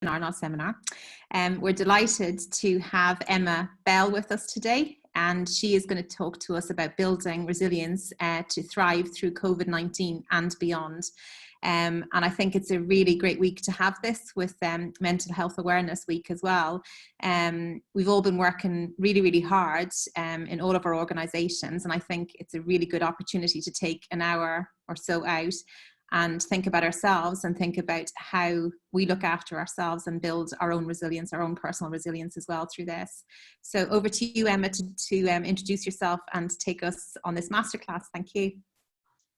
not seminar. We're delighted to have Emma Bell with us today, and she is going to talk to us about building resilience to thrive through COVID-19 and beyond. And I think it's a really great week to have this with Mental Health Awareness Week as well. We've all been working really, really hard in all of our organisations, and I think it's a really good opportunity to take an hour or so out and think about ourselves and think about how we look after ourselves and build our own resilience, our own personal resilience as well through this. So over to you, Emma, to introduce yourself and take us on this masterclass. Thank you.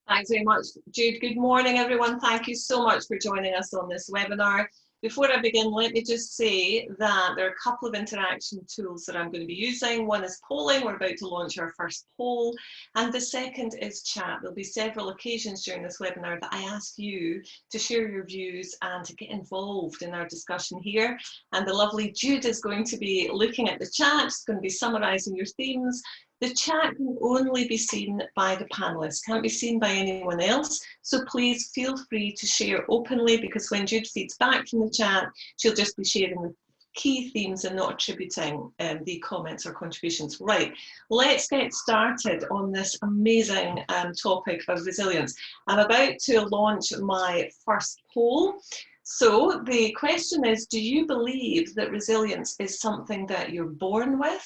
Thanks very much, Jude. Good morning, everyone. Thank you so much for joining us on this webinar. Before I begin, let me just say that there are a couple of interaction tools that I'm going to be using. One is polling. We're about to launch our first poll. And the second is chat. There'll be several occasions during this webinar that I ask you to share your views and to get involved in our discussion here. And the lovely Jude is going to be looking at the chat. She's going to be summarising your themes. The chat can only be seen by the panelists, can't be seen by anyone else. So please feel free to share openly, because when Jude feeds back from the chat, she'll just be sharing the key themes and not attributing the comments or contributions. Right, let's get started on this amazing topic of resilience. I'm about to launch my first poll. So the question is, do you believe that resilience is something that you're born with?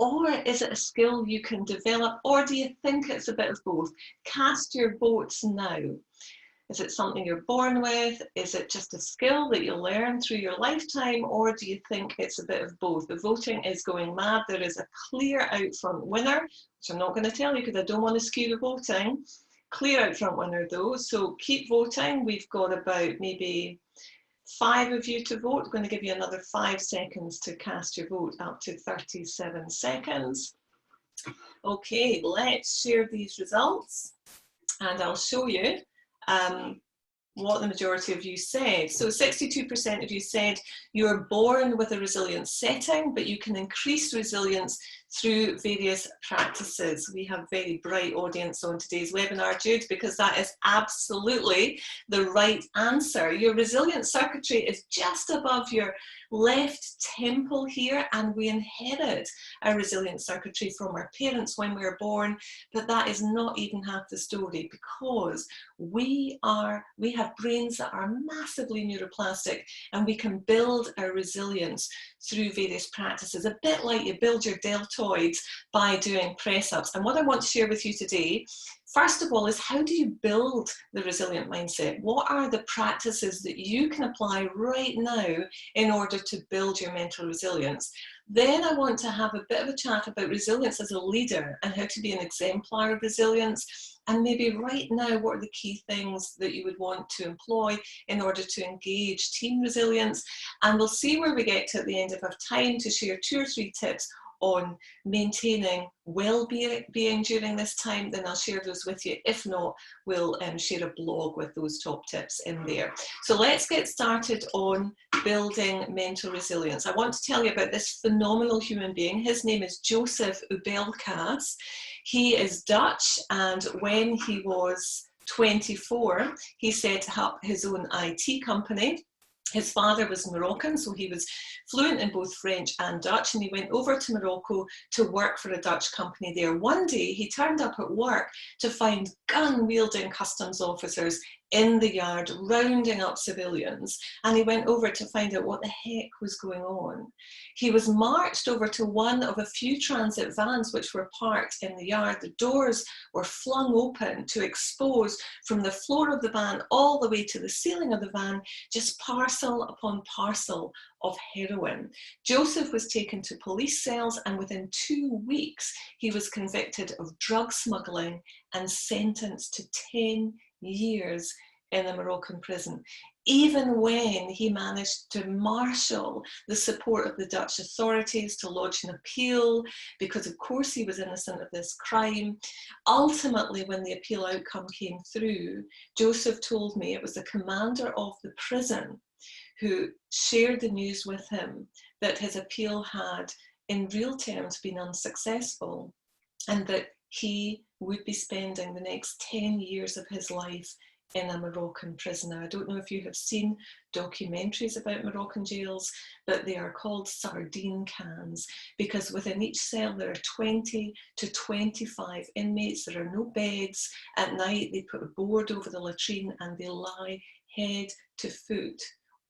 Or is it a skill you can develop? Or do you think it's a bit of both? Cast your votes now. Is it something you're born with? Is it just a skill that you learn through your lifetime? Or do you think it's a bit of both? The voting is going mad. There is a clear out front winner, which I'm not going to tell you because I don't want to skew the voting. Clear out front winner though, so keep voting. We've got about maybe 5 of you to vote. I'm going to give you another 5 seconds to cast your vote, up to 37 seconds. Okay, let's share these results and I'll show you what the majority of you said. So 62% of you said you're born with a resilient setting, but you can increase resilience through various practices. We have a very bright audience on today's webinar, Jude, because that is absolutely the right answer. Your resilient circuitry is just above your left temple here, and we inherit a resilient circuitry from our parents when we were born, but that is not even half the story, because we have brains that are massively neuroplastic, and we can build our resilience through various practices, a bit like you build your deltoids by doing press-ups. And what I want to share with you today, first of all, is how do you build the resilient mindset? What are the practices that you can apply right now in order to build your mental resilience? Then I want to have a bit of a chat about resilience as a leader and how to be an exemplar of resilience. And maybe right now, what are the key things that you would want to employ in order to engage team resilience? And we'll see where we get to at the end of our time to share 2 or 3 tips on maintaining well-being during this time. Then I'll share those with you. If not, we'll share a blog with those top tips in there. So let's get started on building mental resilience. I want to tell you about this phenomenal human being. His name is Joseph Ubelkas. He is Dutch, and when he was 24, he set up his own IT company. His father was Moroccan, so he was fluent in both French and Dutch, and he went over to Morocco to work for a Dutch company there. One day, he turned up at work to find gun-wielding customs officers in the yard rounding up civilians, and he went over to find out what the heck was going on. He was marched over to one of a few transit vans which were parked in the yard. The doors were flung open to expose from the floor of the van all the way to the ceiling of the van just parcel upon parcel of heroin. Joseph was taken to police cells, and within 2 weeks he was convicted of drug smuggling and sentenced to 10 years in a Moroccan prison, even when he managed to marshal the support of the Dutch authorities to lodge an appeal, because of course he was innocent of this crime. Ultimately, when the appeal outcome came through, Joseph told me it was the commander of the prison who shared the news with him that his appeal had in real terms been unsuccessful, and that he would be spending the next 10 years of his life in a Moroccan prison. Now, I don't know if you have seen documentaries about Moroccan jails, but they are called sardine cans because within each cell there are 20 to 25 inmates. There are no beds. At night they put a board over the latrine and they lie head to foot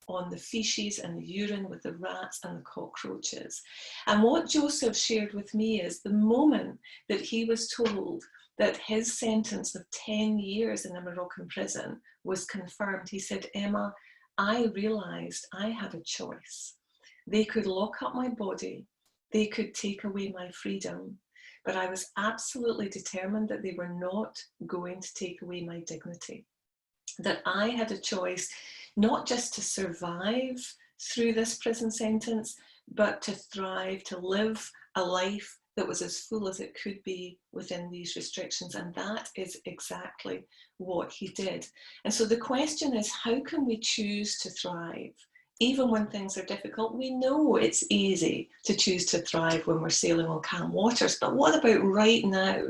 on the feces and the urine with the rats and the cockroaches. And what Joseph shared with me is the moment that he was told that his sentence of 10 years in a Moroccan prison was confirmed, he said, Emma, I realised I had a choice. They could lock up my body, they could take away my freedom, but I was absolutely determined that they were not going to take away my dignity. That I had a choice not just to survive through this prison sentence, but to thrive, to live a life that was as full as it could be within these restrictions. And that is exactly what he did. And so the question is, how can we choose to thrive? Even when things are difficult, we know it's easy to choose to thrive when we're sailing on calm waters. But what about right now?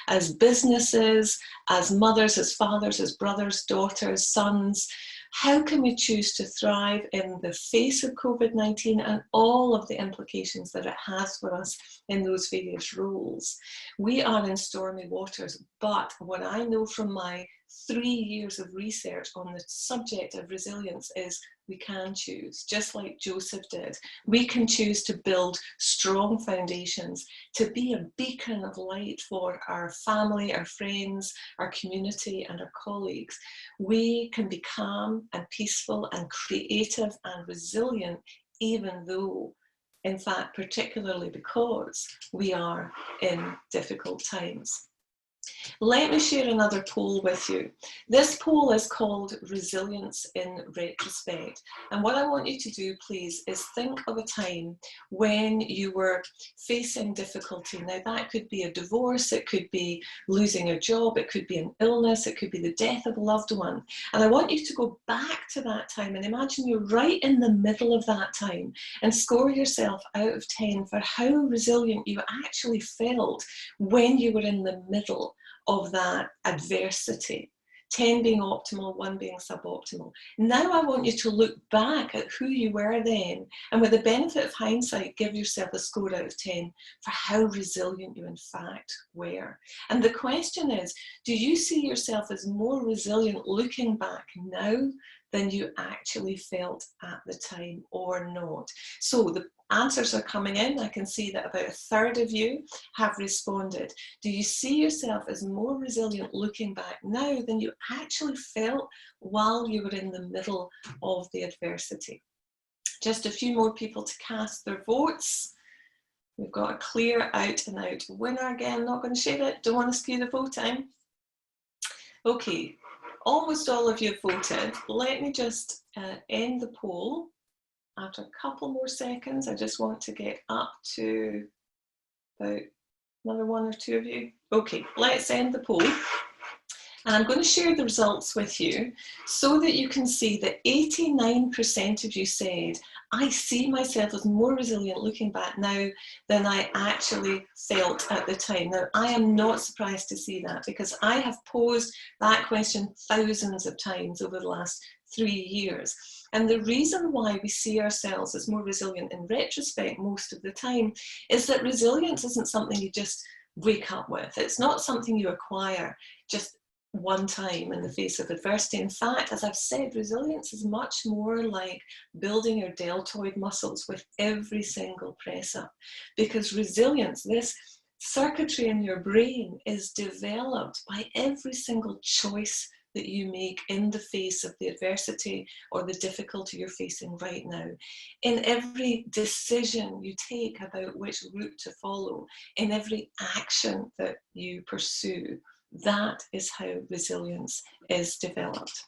As businesses, as mothers, as fathers, as brothers, daughters, sons, how can we choose to thrive in the face of COVID-19 and all of the implications that it has for us in those various roles? We are in stormy waters, but what I know from my 3 years of research on the subject of resilience is we can choose, just like Joseph did. We can choose to build strong foundations, to be a beacon of light for our family, our friends, our community, and our colleagues. We can be calm and peaceful and creative and resilient, even though, in fact, particularly because we are in difficult times. Let me share another poll with you. This poll is called Resilience in Retrospect. And what I want you to do, please, is think of a time when you were facing difficulty. Now, that could be a divorce, it could be losing a job, it could be an illness, it could be the death of a loved one. And I want you to go back to that time and imagine you're right in the middle of that time and score yourself out of 10 for how resilient you actually felt when you were in the middle of that adversity. 10 being optimal, 1 being suboptimal. Now I want you to look back at who you were then, and with the benefit of hindsight, give yourself a score out of 10 for how resilient you in fact were. And the question is, do you see yourself as more resilient looking back now than you actually felt at the time or not? So the answers are coming in. I can see that about a third of you have responded. Do you see yourself as more resilient looking back now than you actually felt while you were in the middle of the adversity? Just a few more people to cast their votes. We've got a clear out and out winner again. Not going to share it. Don't want to skew the voting. Okay, almost all of you have voted. Let me just end the poll. After a couple more seconds, I just want to get up to about another 1 or 2 of you. Okay, let's end the poll. And I'm going to share the results with you so that you can see that 89% of you said, I see myself as more resilient looking back now than I actually felt at the time. Now, I am not surprised to see that because I have posed that question thousands of times over the last 3 years. And the reason why we see ourselves as more resilient in retrospect most of the time is that resilience isn't something you just wake up with. It's not something you acquire just one time in the face of adversity. In fact, as I've said, resilience is much more like building your deltoid muscles with every single press up, because resilience, this circuitry in your brain, is developed by every single choice that you make in the face of the adversity or the difficulty you're facing right now. In every decision you take about which route to follow, in every action that you pursue, that is how resilience is developed.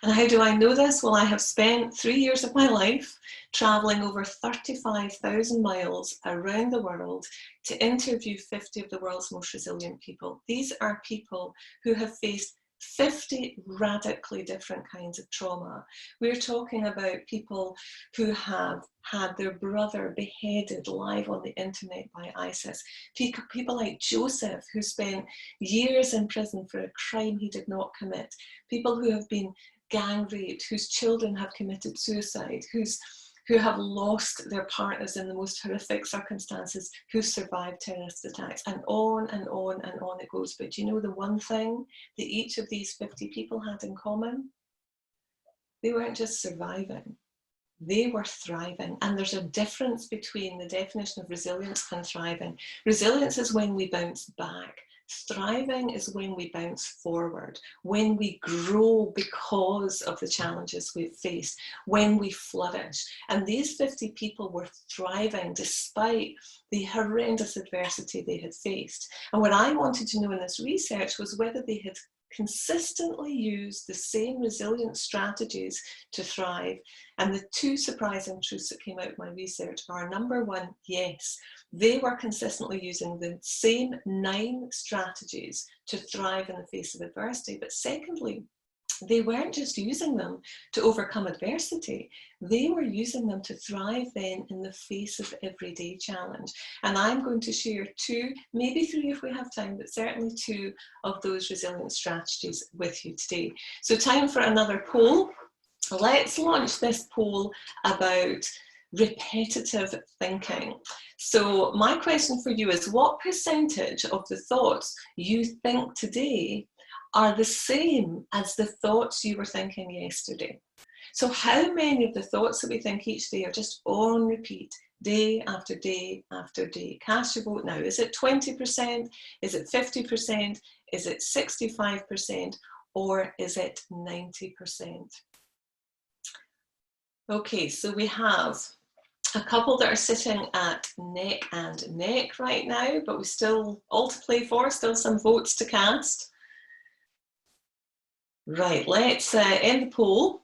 And how do I know this? Well, I have spent 3 years of my life traveling over 35,000 miles around the world to interview 50 of the world's most resilient people. These are people who have faced 50 radically different kinds of trauma. We're talking about people who have had their brother beheaded live on the internet by ISIS. People like Joseph, who spent years in prison for a crime he did not commit. People who have been gang raped, whose children have committed suicide, who have lost their partners in the most horrific circumstances, who survived terrorist attacks, and on and on and on it goes. But do you know the one thing that each of these 50 people had in common? They weren't just surviving, they were thriving. And there's a difference between the definition of resilience and thriving. Resilience is when we bounce back. Thriving is when we bounce forward, when we grow because of the challenges we've faced, when we flourish. And these 50 people were thriving despite the horrendous adversity they had faced. And what I wanted to know in this research was whether they had consistently used the same resilience strategies to thrive. And the two surprising truths that came out of my research are, number one, yes, they were consistently using the same 9 strategies to thrive in the face of adversity. But secondly, they weren't just using them to overcome adversity, they were using them to thrive then in the face of everyday challenge. And I'm going to share 2, maybe 3 if we have time, but certainly 2 of those resilience strategies with you today. So time for another poll. Let's launch this poll about repetitive thinking. So my question for you is, what percentage of the thoughts you think today are the same as the thoughts you were thinking yesterday? So how many of the thoughts that we think each day are just on repeat, day after day after day? Cast your vote now. Is it 20%? Is it 50%? Is it 65%? Or is it 90%? Okay, so we have a couple that are sitting at neck and neck right now, but we still all to play for, still some votes to cast. Right, let's end the poll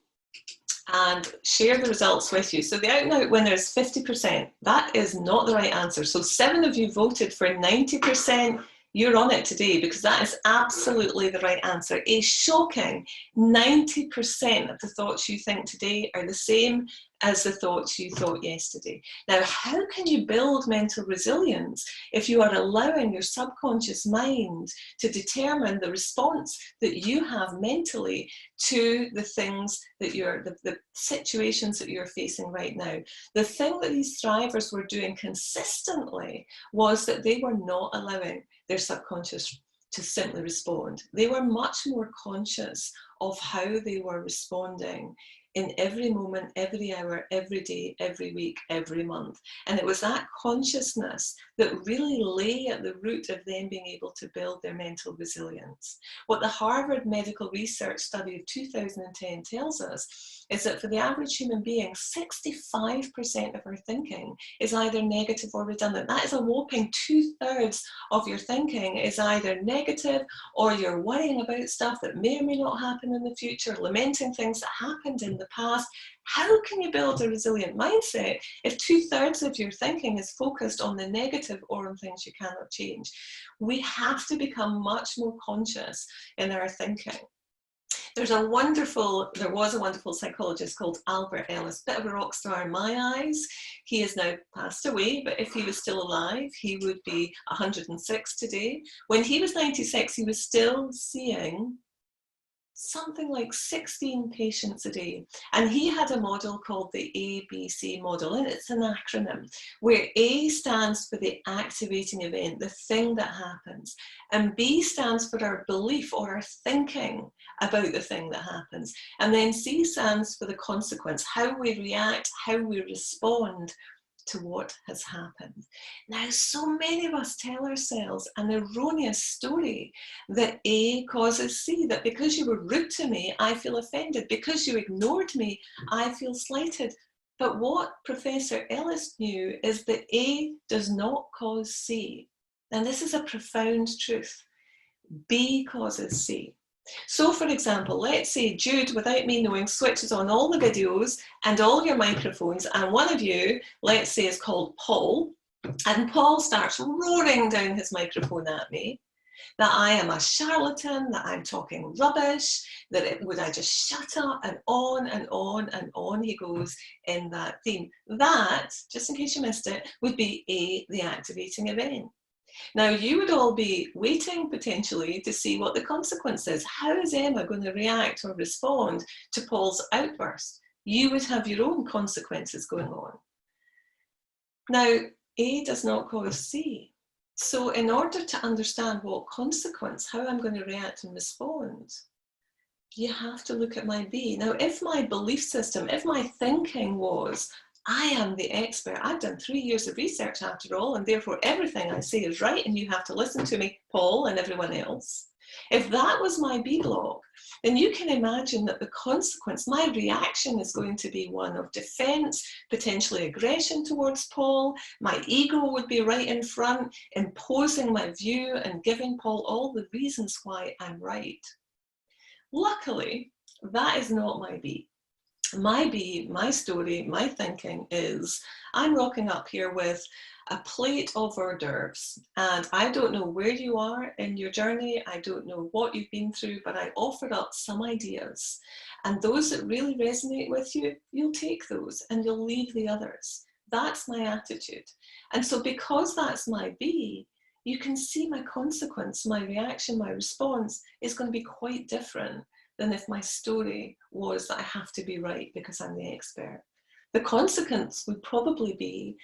and share the results with you. So the out and out winner is 50%. That is not the right answer. So 7 of you voted for 90%. You're on it today because that is absolutely the right answer. A shocking 90% of the thoughts you think today are the same as the thoughts you thought yesterday. Now, how can you build mental resilience if you are allowing your subconscious mind to determine the response that you have mentally to the things that the situations that you're facing right now? The thing that these thrivers were doing consistently was that they were not allowing their subconscious to simply respond. They were much more conscious of how they were responding in every moment, every hour, every day, every week, every month. And it was that consciousness that really lay at the root of them being able to build their mental resilience. What the Harvard Medical Research Study of 2010 tells us is that for the average human being, 65% of our thinking is either negative or redundant. That is a whopping 2/3 of your thinking is either negative, or you're worrying about stuff that may or may not happen in the future, lamenting things that happened in the past. How can you build a resilient mindset if 2/3 of your thinking is focused on the negative or on things you cannot change? We have to become much more conscious in our thinking. There was a wonderful psychologist called Albert Ellis, bit of a rock star in my eyes. He has now passed away, but if he was still alive, he would be 106 today. When he was 96, he was still seeing something like 16 patients a day. And he had a model called the ABC model, and it's an acronym where A stands for the activating event, the thing that happens, and B stands for our belief or our thinking about the thing that happens, and then C stands for the consequence, how we react, how we respond to what has happened. Now, so many of us tell ourselves an erroneous story that A causes C, that because you were rude to me, I feel offended. Because you ignored me, I feel slighted. But what Professor Ellis knew is that A does not cause C. And this is a profound truth. B causes C. So for example, let's say Jude, without me knowing, switches on all the videos and all your microphones, and one of you, let's say, is called Paul, and Paul starts roaring down his microphone at me. that I am a charlatan, that I'm talking rubbish, that would I just shut up, and on and on and on he goes in that theme. That, just in case you missed it, would be the activating event. Now, you would all be waiting potentially to see what the consequence is. How is Emma going to react or respond to Paul's outburst? You would have your own consequences going on. Now, A does not cause C. So in order to understand what consequence, how I'm going to react and respond, you have to look at my B. Now, if my belief system, if my thinking was, I am the expert, I've done 3 years of research after all, and therefore everything I say is right, and you have to listen to me, Paul and everyone else. If that was my B block, then you can imagine that the consequence, my reaction is going to be one of defense, potentially aggression towards Paul. My ego would be right in front, imposing my view and giving Paul all the reasons why I'm right. Luckily, that is not my B. My B, my story, my thinking is, I'm rocking up here with a plate of hors d'oeuvres, and I don't know where you are in your journey, I don't know what you've been through, but I offer up some ideas, and those that really resonate with you, you'll take those and you'll leave the others. That's my attitude. And so because that's my B, you can see my consequence, my reaction, my response is going to be quite different than if my story was that I have to be right because I'm the expert. The consequence would probably be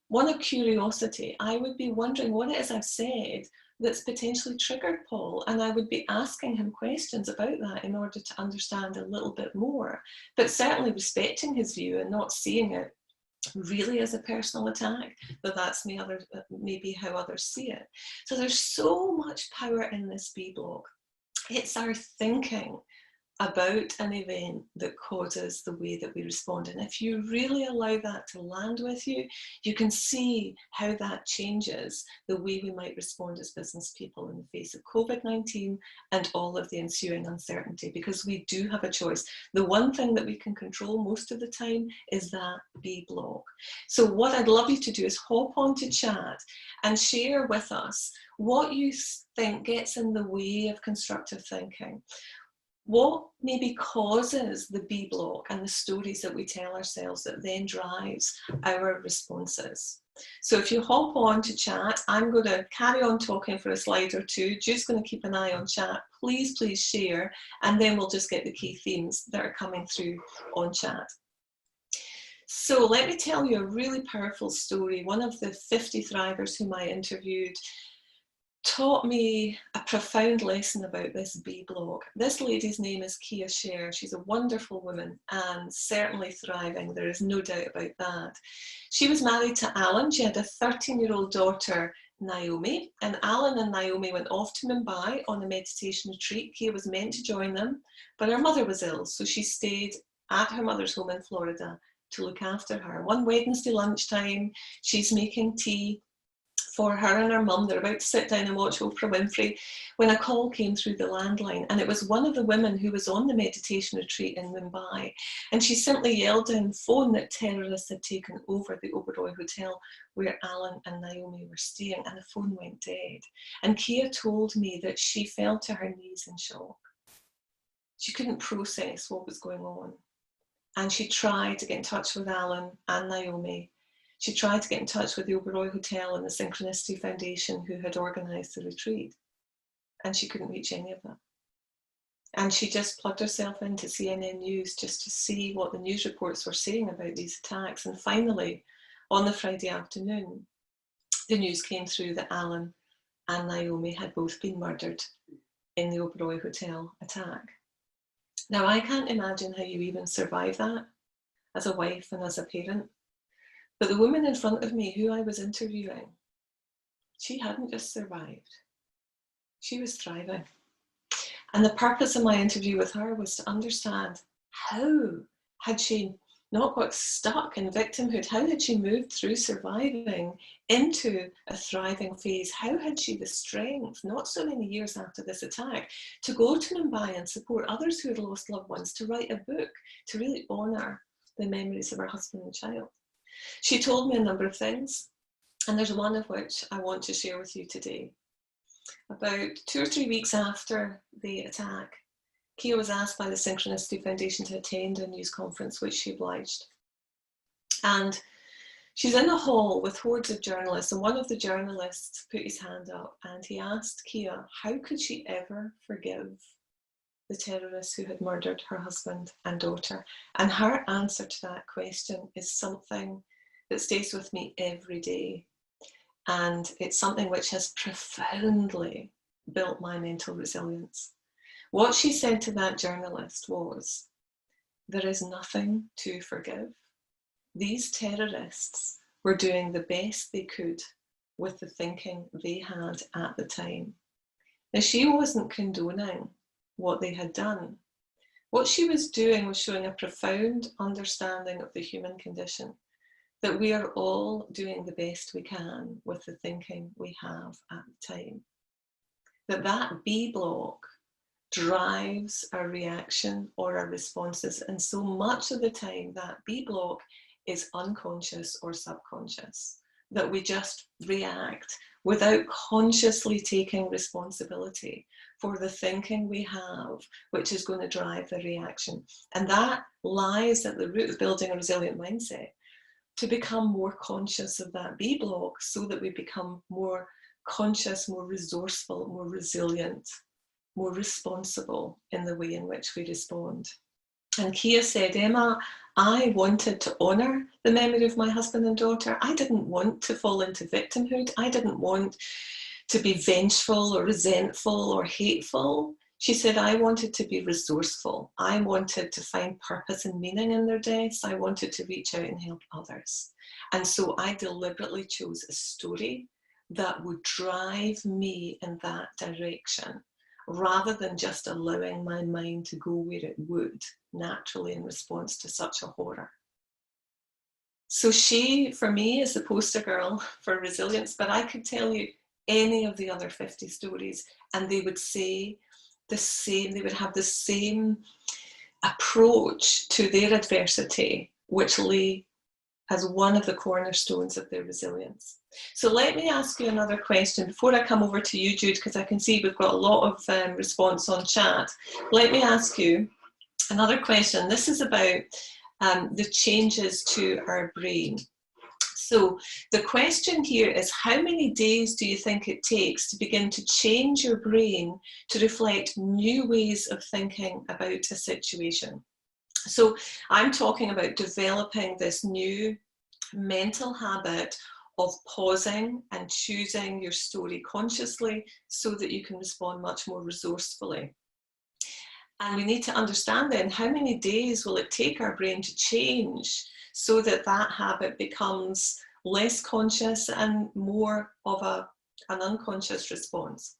one of curiosity. I would be wondering what it is I've said that's potentially triggered Paul, and I would be asking him questions about that in order to understand a little bit more, but certainly respecting his view and not seeing it really as a personal attack, but that's maybe how others see it. So there's so much power in this B block. It's our thinking about an event that causes the way that we respond. And if you really allow that to land with you, you can see how that changes the way we might respond as business people in the face of COVID-19 and all of the ensuing uncertainty, because we do have a choice. The one thing that we can control most of the time is that B block. So what I'd love you to do is hop onto chat and share with us what you think gets in the way of constructive thinking. What maybe causes the B block and the stories that we tell ourselves that then drives our responses. So if you hop on to chat, I'm going to carry on talking for a slide or two. Just going to keep an eye on chat. Please share, and then we'll just get the key themes that are coming through on chat. So let me tell you a really powerful story. One of the 50 thrivers whom I interviewed taught me a profound lesson about this B block. This lady's name is Kia Sher. She's a wonderful woman and certainly thriving. There is no doubt about that. She was married to Alan. She had a 13-year-old daughter, Naomi, and Alan and Naomi went off to Mumbai on a meditation retreat. Kia was meant to join them, but her mother was ill, so she stayed at her mother's home in Florida to look after her. One Wednesday lunchtime, she's making tea for her and her mum. They're about to sit down and watch Oprah Winfrey when a call came through the landline, and it was one of the women who was on the meditation retreat in Mumbai, and she simply yelled down the phone that terrorists had taken over the Oberoi Hotel where Alan and Naomi were staying, and the phone went dead. And Kia told me that she fell to her knees in shock. She couldn't process what was going on, and she tried to get in touch with Alan and Naomi. She tried to get in touch with the Oberoi Hotel and the Synchronicity Foundation who had organised the retreat, and she couldn't reach any of them. And she just plugged herself into CNN News just to see what the news reports were saying about these attacks. And finally, on the Friday afternoon, the news came through that Alan and Naomi had both been murdered in the Oberoi Hotel attack. Now, I can't imagine how you even survive that as a wife and as a parent. But the woman in front of me who I was interviewing, she hadn't just survived, she was thriving. And the purpose of my interview with her was to understand, how had she not got stuck in victimhood? How had she moved through surviving into a thriving phase? How had she the strength, not so many years after this attack, to go to Mumbai and support others who had lost loved ones, to write a book, to really honour the memories of her husband and child? She told me a number of things, and there's one of which I want to share with you today. About 2 or 3 weeks after the attack, Kia was asked by the Synchronicity Foundation to attend a news conference, which she obliged. And she's in a hall with hordes of journalists, and one of the journalists put his hand up and he asked Kia, how could she ever forgive the terrorists who had murdered her husband and daughter? And her answer to that question is something that stays with me every day. And it's something which has profoundly built my mental resilience. What she said to that journalist was, there is nothing to forgive. These terrorists were doing the best they could with the thinking they had at the time. Now, she wasn't condoning what they had done. What she was doing was showing a profound understanding of the human condition, that we are all doing the best we can with the thinking we have at the time. That B block drives our reaction or our responses, and so much of the time that B block is unconscious or subconscious, that we just react without consciously taking responsibility for the thinking we have, which is going to drive the reaction. And that lies at the root of building a resilient mindset, to become more conscious of that B block so that we become more conscious, more resourceful, more resilient, more responsible in the way in which we respond. And Kia said, Emma, I wanted to honour the memory of my husband and daughter. I didn't want to fall into victimhood. I didn't want to be vengeful or resentful or hateful. She said, I wanted to be resourceful. I wanted to find purpose and meaning in their deaths. I wanted to reach out and help others. And so I deliberately chose a story that would drive me in that direction, rather than just allowing my mind to go where it would naturally in response to such a horror. So she, for me, is the poster girl for resilience, but I could tell you any of the other 50 stories and they would say the same, they would have the same approach to their adversity, which lay as one of the cornerstones of their resilience. So let me ask you another question before I come over to you, Jude, because I can see we've got a lot of response on chat. Let me ask you another question. This is about the changes to our brain. So the question here is, how many days do you think it takes to begin to change your brain to reflect new ways of thinking about a situation? So I'm talking about developing this new mental habit of pausing and choosing your story consciously so that you can respond much more resourcefully. And we need to understand then, how many days will it take our brain to change so that that habit becomes less conscious and more of an unconscious response.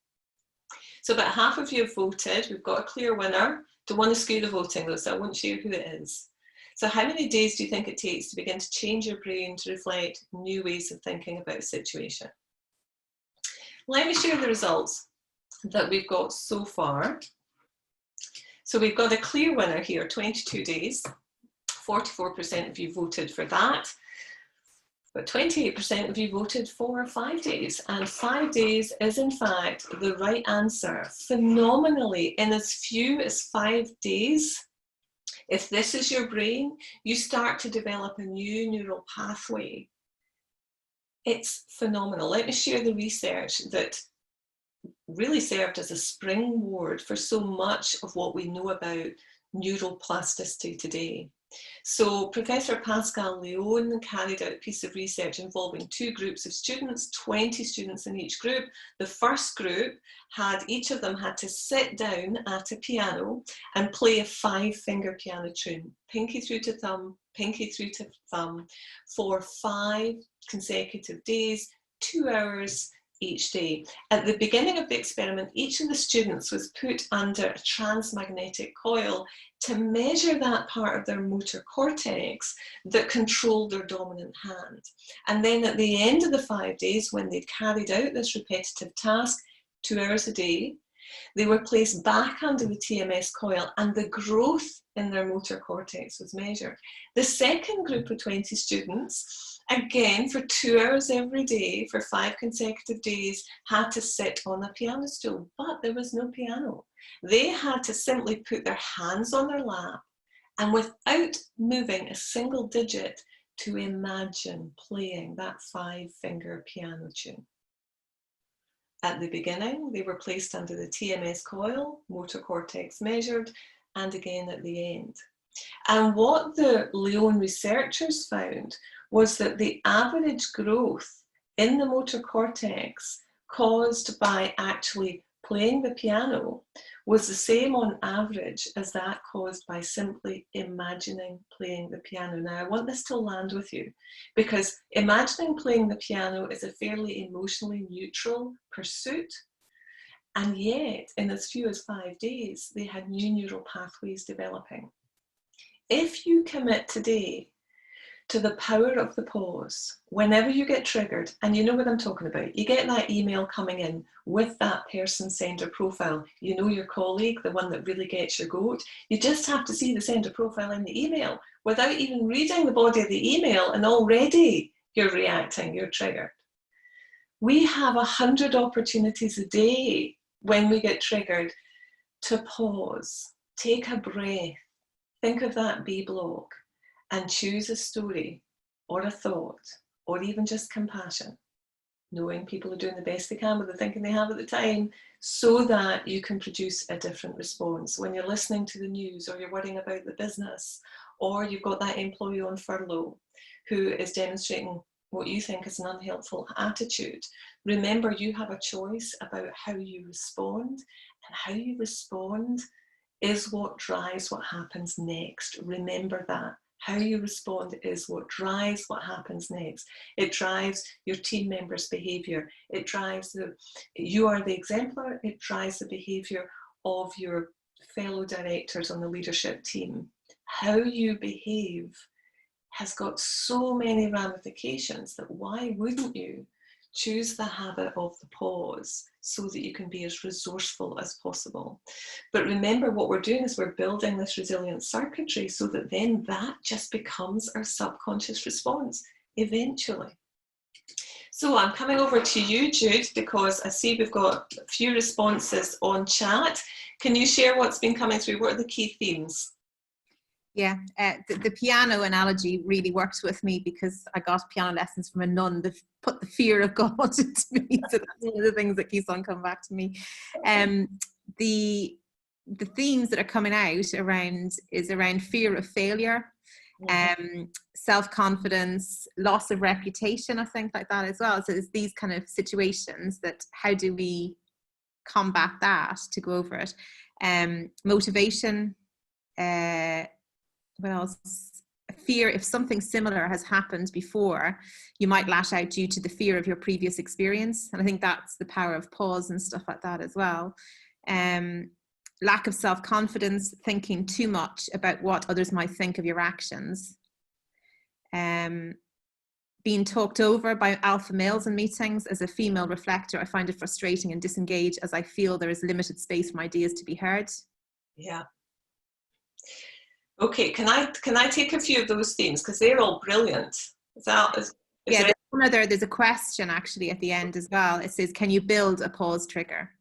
So about half of you have voted. We've got a clear winner. Don't want to skew the voting though, so I won't share who it is. So how many days do you think it takes to begin to change your brain to reflect new ways of thinking about a situation? Let me share the results that we've got so far. So we've got a clear winner here, 22 days. 44% of you voted for that, but 28% of you voted for 5 days. And 5 days is in fact the right answer. Phenomenally, in as few as 5 days, if this is your brain, you start to develop a new neural pathway. It's phenomenal. Let me share the research that really served as a springboard for so much of what we know about neuroplasticity today. So Professor Pascal Leon carried out a piece of research involving 2 groups of students, 20 students in each group. The first group each of them had to sit down at a piano and play a 5-finger piano tune, pinky through to thumb, pinky through to thumb, for 5 consecutive days, 2 hours each day. At the beginning of the experiment, each of the students was put under a transmagnetic coil to measure that part of their motor cortex that controlled their dominant hand. And then at the end of the 5 days, when they'd carried out this repetitive task, 2 hours a day, they were placed back under the TMS coil and the growth in their motor cortex was measured. The second group of 20 students again for 2 hours every day for 5 consecutive days, had to sit on a piano stool, but there was no piano. They had to simply put their hands on their lap and without moving a single digit to imagine playing that 5-finger piano tune. At the beginning, they were placed under the TMS coil, motor cortex measured, and again at the end. And what the Lyon researchers found was that the average growth in the motor cortex caused by actually playing the piano was the same on average as that caused by simply imagining playing the piano. Now, I want this to land with you because imagining playing the piano is a fairly emotionally neutral pursuit. And yet, in as few as 5 days, they had new neural pathways developing. If you commit today to the power of the pause, whenever you get triggered, and you know what I'm talking about, you get that email coming in with that person's sender profile, you know your colleague, the one that really gets your goat, you just have to see the sender profile in the email without even reading the body of the email, and already you're reacting, you're triggered. We have 100 opportunities a day when we get triggered to pause, take a breath, think of that B block, and choose a story or a thought or even just compassion, knowing people are doing the best they can with the thinking they have at the time, so that you can produce a different response. When you're listening to the news or you're worrying about the business, or you've got that employee on furlough who is demonstrating what you think is an unhelpful attitude, remember you have a choice about how you respond, and how you respond is what drives what happens next. Remember that. How you respond is what drives what happens next. It drives your team members' behavior. It drives you are the exemplar. It drives the behavior of your fellow directors on the leadership team. How you behave has got so many ramifications that why wouldn't you choose the habit of the pause so that you can be as resourceful as possible. But remember, what we're doing is we're building this resilient circuitry so that then that just becomes our subconscious response eventually. So I'm coming over to you, Jude, because I see we've got a few responses on chat. Can you share what's been coming through? What are the key themes? Yeah, the piano analogy really works with me because I got piano lessons from a nun that put the fear of God into me. So that's one of the things that keeps on coming back to me. The themes that are coming out around fear of failure, self-confidence, loss of reputation, I think, like that as well. So it's these kind of situations that how do we combat that, to go over it. Motivation, what else? Fear, if something similar has happened before, you might lash out due to the fear of your previous experience. And I think that's the power of pause and stuff like that as well. Lack of self-confidence, thinking too much about what others might think of your actions. Being talked over by alpha males in meetings. As a female reflector, I find it frustrating and disengage as I feel there is limited space for my ideas to be heard. Yeah. Okay, can I take a few of those themes because they're all brilliant? There's a question actually at the end as well. It says, can you build a pause trigger?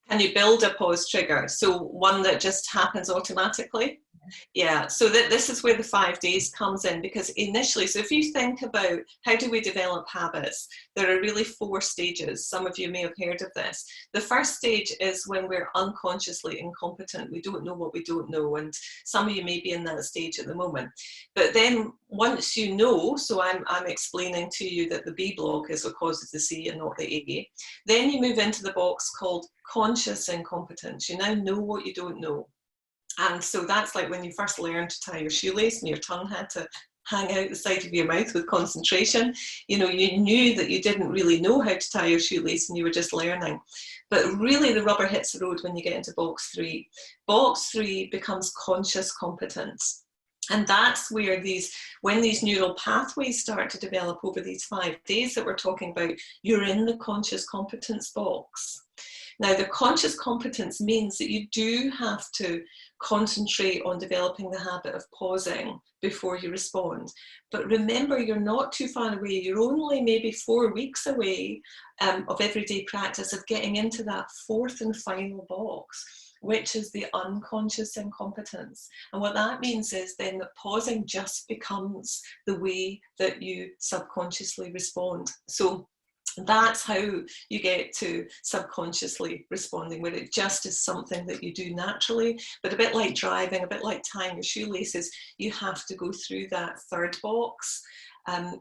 Can you build a pause trigger? So one that just happens automatically? Yeah, so this is where the 5 days comes in, because initially, so if you think about how do we develop habits, there are really 4 stages. Some of you may have heard of this. The first stage is when we're unconsciously incompetent. We don't know what we don't know, and some of you may be in that stage at the moment. But then once you know, so I'm explaining to you that the B block is what causes the C and not the A. Then you move into the box called conscious incompetence. You now know what you don't know. And so that's like when you first learned to tie your shoelace and your tongue had to hang out the side of your mouth with concentration. You know, you knew that you didn't really know how to tie your shoelace and you were just learning. But really the rubber hits the road when you get into box 3. Box 3 becomes conscious competence. And that's where when these neural pathways start to develop over these 5 days that we're talking about, you're in the conscious competence box. Now, the conscious competence means that you do have to concentrate on developing the habit of pausing before you respond. But remember, you're not too far away. You're only maybe 4 weeks away of everyday practice of getting into that fourth and final box, which is the unconscious incompetence. And what that means is then that pausing just becomes the way that you subconsciously respond. So that's how you get to subconsciously responding, where it just is something that you do naturally. But a bit like driving, a bit like tying your shoelaces, you have to go through that third box.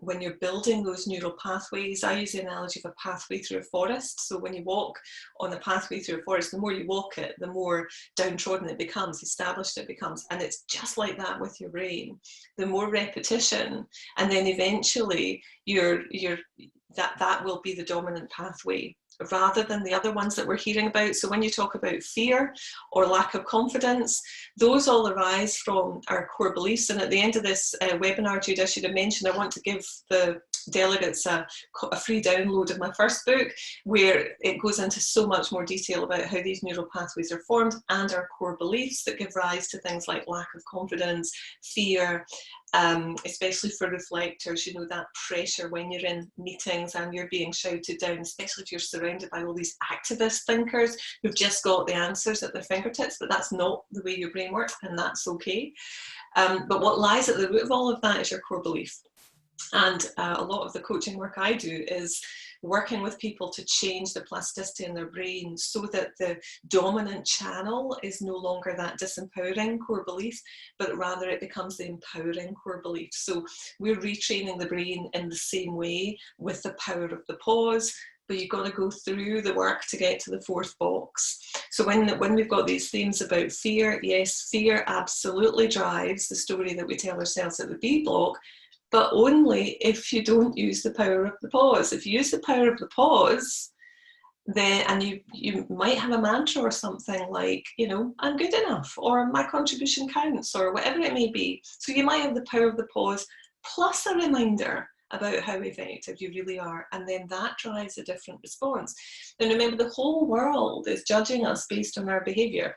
When you're building those neural pathways, I use the analogy of a pathway through a forest. So when you walk on a pathway through a forest, the more you walk it, the more downtrodden it becomes, established it becomes. And it's just like that with your brain. The more repetition, and then eventually that will be the dominant pathway, rather than the other ones that we're hearing about. So when you talk about fear or lack of confidence, those all arise from our core beliefs. And at the end of this webinar, Jude, I should have mentioned, I want to give the delegates a free download of my first book, where it goes into so much more detail about how these neural pathways are formed and our core beliefs that give rise to things like lack of confidence, fear, especially for reflectors, you know, that pressure when you're in meetings and you're being shouted down, especially if you're surrounded by all these activist thinkers who've just got the answers at their fingertips, but that's not the way your brain works, and that's okay. But what lies at the root of all of that is your core belief. And a lot of the coaching work I do is working with people to change the plasticity in their brain so that the dominant channel is no longer that disempowering core belief, but rather it becomes the empowering core belief. So we're retraining the brain in the same way with the power of the pause, but you've got to go through the work to get to the fourth box. So when we've got these themes about fear, yes, fear absolutely drives the story that we tell ourselves at the B block, but only if you don't use the power of the pause. If you use the power of the pause, then, and you might have a mantra or something like, you know, I'm good enough, or my contribution counts, or whatever it may be. So you might have the power of the pause plus a reminder about how effective you really are, and then that drives a different response. And remember, the whole world is judging us based on our behavior.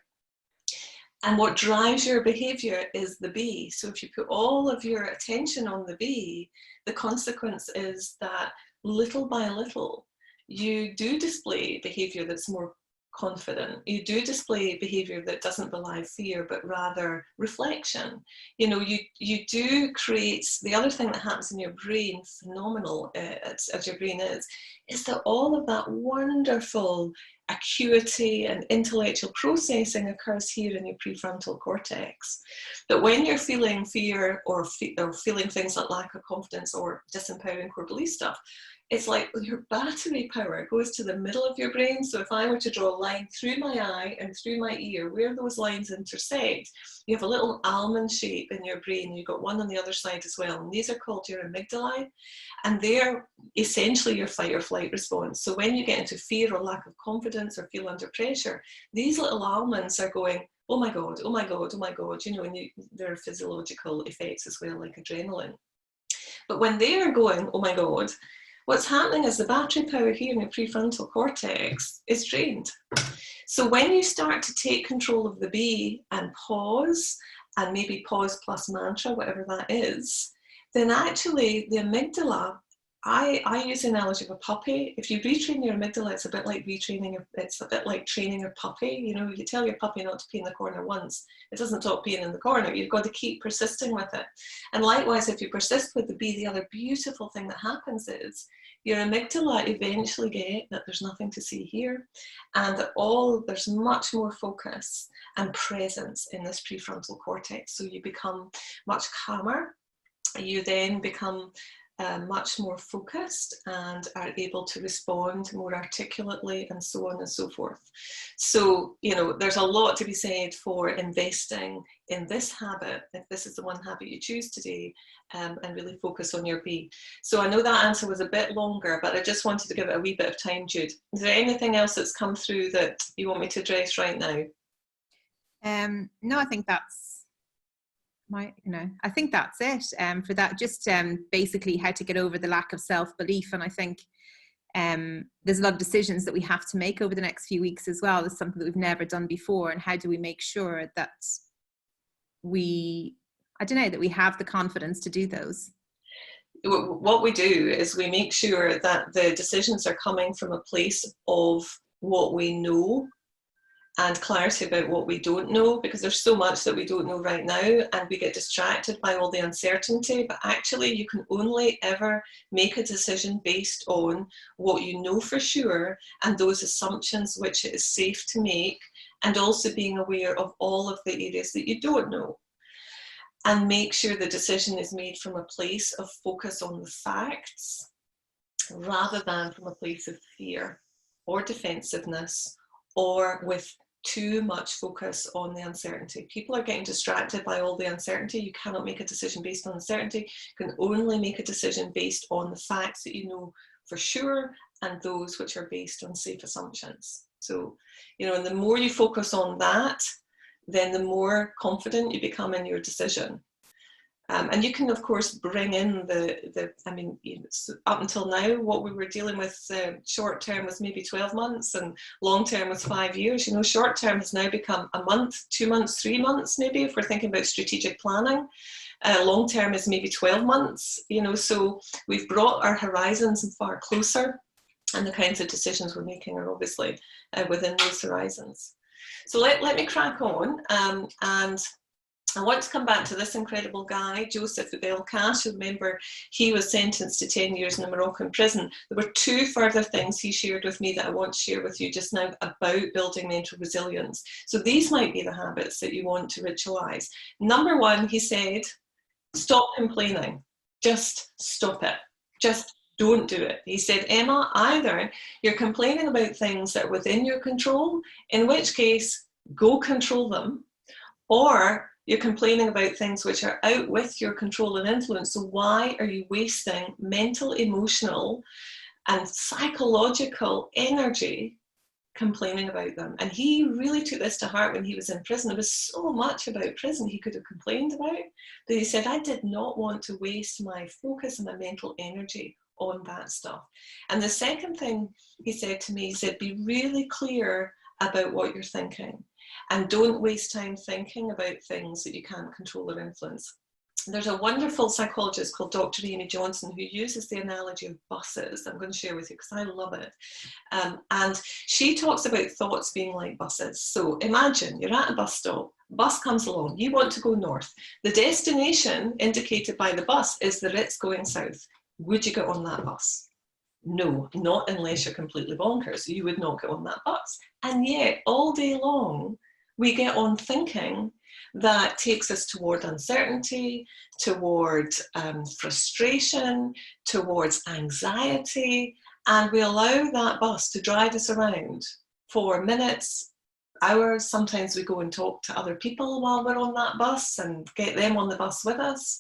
And what drives your behavior is the B. So if you put all of your attention on the B, the consequence is that little by little, you do display behavior that's more confident. You do display behavior that doesn't belie fear, but rather reflection. You know, you do create, the other thing that happens in your brain, phenomenal as your brain is that all of that wonderful acuity and intellectual processing occurs here in your prefrontal cortex. But when you're feeling fear or feeling things like lack of confidence or disempowering core belief stuff, it's like your battery power goes to the middle of your brain. So if I were to draw a line through my eye and through my ear, where those lines intersect, you have a little almond shape in your brain. You've got one on the other side as well. And these are called your amygdalae. And they're essentially your fight or flight response. So when you get into fear or lack of confidence or feel under pressure, these little almonds are going, oh my God, oh my God, oh my God. You know, and there are physiological effects as well, like adrenaline. But when they are going, oh my God, what's happening is the battery power here in your prefrontal cortex is drained. So when you start to take control of the B and pause, and maybe pause plus mantra, whatever that is, then actually the amygdala, I use the analogy of a puppy. If you retrain your amygdala, it's a bit like training your puppy. You know, you tell your puppy not to pee in the corner once, it doesn't stop peeing in the corner. You've got to keep persisting with it. And likewise, if you persist with the B, the other beautiful thing that happens is your amygdala eventually get that there's nothing to see here, and that there's much more focus and presence in this prefrontal cortex. So you become much calmer. You then become much more focused and are able to respond more articulately, and so on and so forth. So, you know, there's a lot to be said for investing in this habit, if this is the one habit you choose today, and really focus on your B. So I know that answer was a bit longer, but I just wanted to give it a wee bit of time, Jude. Is there anything else that's come through that you want me to address right now? No, I think that's I think that's it for that. Just basically how to get over the lack of self-belief. And I think there's a lot of decisions that we have to make over the next few weeks as well. It's something that we've never done before. And how do we make sure that that we have the confidence to do those? What we do is we make sure that the decisions are coming from a place of what we know and clarity about what we don't know, because there's so much that we don't know right now and we get distracted by all the uncertainty. But actually you can only ever make a decision based on what you know for sure and those assumptions which it is safe to make, and also being aware of all of the areas that you don't know. And make sure the decision is made from a place of focus on the facts rather than from a place of fear or defensiveness or with too much focus on the uncertainty. People are getting distracted by all the uncertainty. You cannot make a decision based on uncertainty. You can only make a decision based on the facts that you know for sure and those which are based on safe assumptions. So, and the more you focus on that, then the more confident you become in your decision. And you can, of course, bring in up until now, what we were dealing with short term was maybe 12 months and long term was 5 years. Short term has now become a month, 2 months, 3 months, maybe, if we're thinking about strategic planning. Long term is maybe 12 months, so we've brought our horizons far closer, and the kinds of decisions we're making are obviously within those horizons. So let me crack on, and I want to come back to this incredible guy, Joseph Belcash. Remember, he was sentenced to 10 years in a Moroccan prison. There were 2 further things he shared with me that I want to share with you just now about building mental resilience. So these might be the habits that you want to ritualize. Number 1, he said, stop complaining. Just stop it. Just don't do it. He said, Emma, either you're complaining about things that are within your control, in which case, go control them, or you're complaining about things which are out with your control and influence. So why are you wasting mental, emotional, and psychological energy complaining about them? And he really took this to heart when he was in prison. There was so much about prison he could have complained about, but he said, I did not want to waste my focus and my mental energy on that stuff. And the second thing he said to me, he said, be really clear about what you're thinking. And don't waste time thinking about things that you can't control or influence. There's a wonderful psychologist called Dr. Amy Johnson who uses the analogy of buses. I'm going to share with you because I love it. And she talks about thoughts being like buses. So imagine you're at a bus stop, bus comes along, you want to go north. The destination indicated by the bus is the Ritz going south. Would you get on that bus? No, not unless you're completely bonkers. You would not get on that bus. And yet, all day long, we get on thinking that takes us toward uncertainty, toward frustration, towards anxiety, and we allow that bus to drive us around for minutes, hours. Sometimes we go and talk to other people while we're on that bus and get them on the bus with us.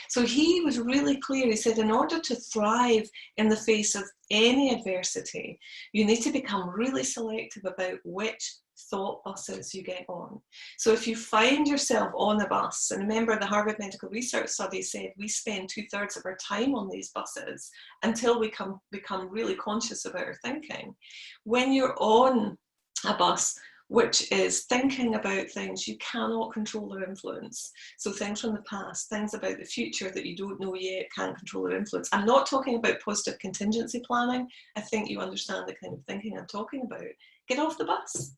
So he was really clear. He said, in order to thrive in the face of any adversity, you need to become really selective about which thought buses you get on. So if you find yourself on a bus, and remember the Harvard Medical Research Study said we spend 2/3 of our time on these buses until we become really conscious about our thinking. When you're on a bus which is thinking about things you cannot control or influence, so things from the past, things about the future that you don't know yet, can't control or influence. I'm not talking about positive contingency planning. I think you understand the kind of thinking I'm talking about. Get off the bus.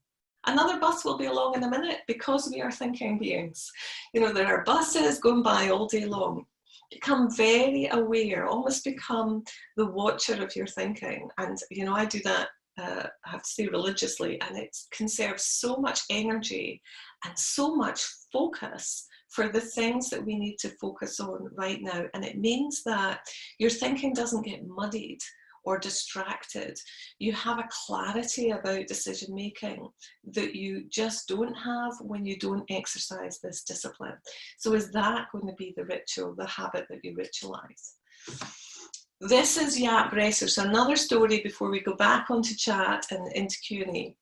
Another bus will be along in a minute because we are thinking beings. There are buses going by all day long. Become very aware, almost become the watcher of your thinking. And, I do that, I have to say, religiously, and it conserves so much energy and so much focus for the things that we need to focus on right now. And it means that your thinking doesn't get muddied or distracted. You have a clarity about decision making that you just don't have when you don't exercise this discipline. So is that going to be the ritual, the habit that you ritualize? This is Jaap Bresser. So another story before we go back onto chat and into Q&A.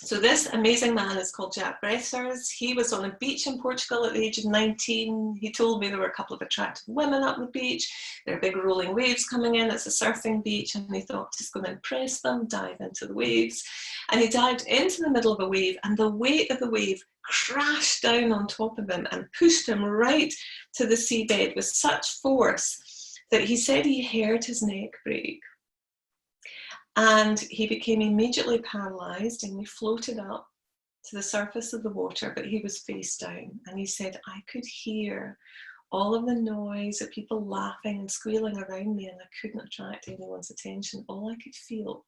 So this amazing man is called Jack Bressers. He was on a beach in Portugal at the age of 19. He told me there were a couple of attractive women up the beach. There are big rolling waves coming in. It's a surfing beach. And he thought, just going to impress them, dive into the waves. And he dived into the middle of a wave, and the weight of the wave crashed down on top of him and pushed him right to the seabed with such force that he said he heard his neck break. And he became immediately paralysed, and he floated up to the surface of the water, but he was face down. And he said, I could hear all of the noise of people laughing and squealing around me, and I couldn't attract anyone's attention. All I could feel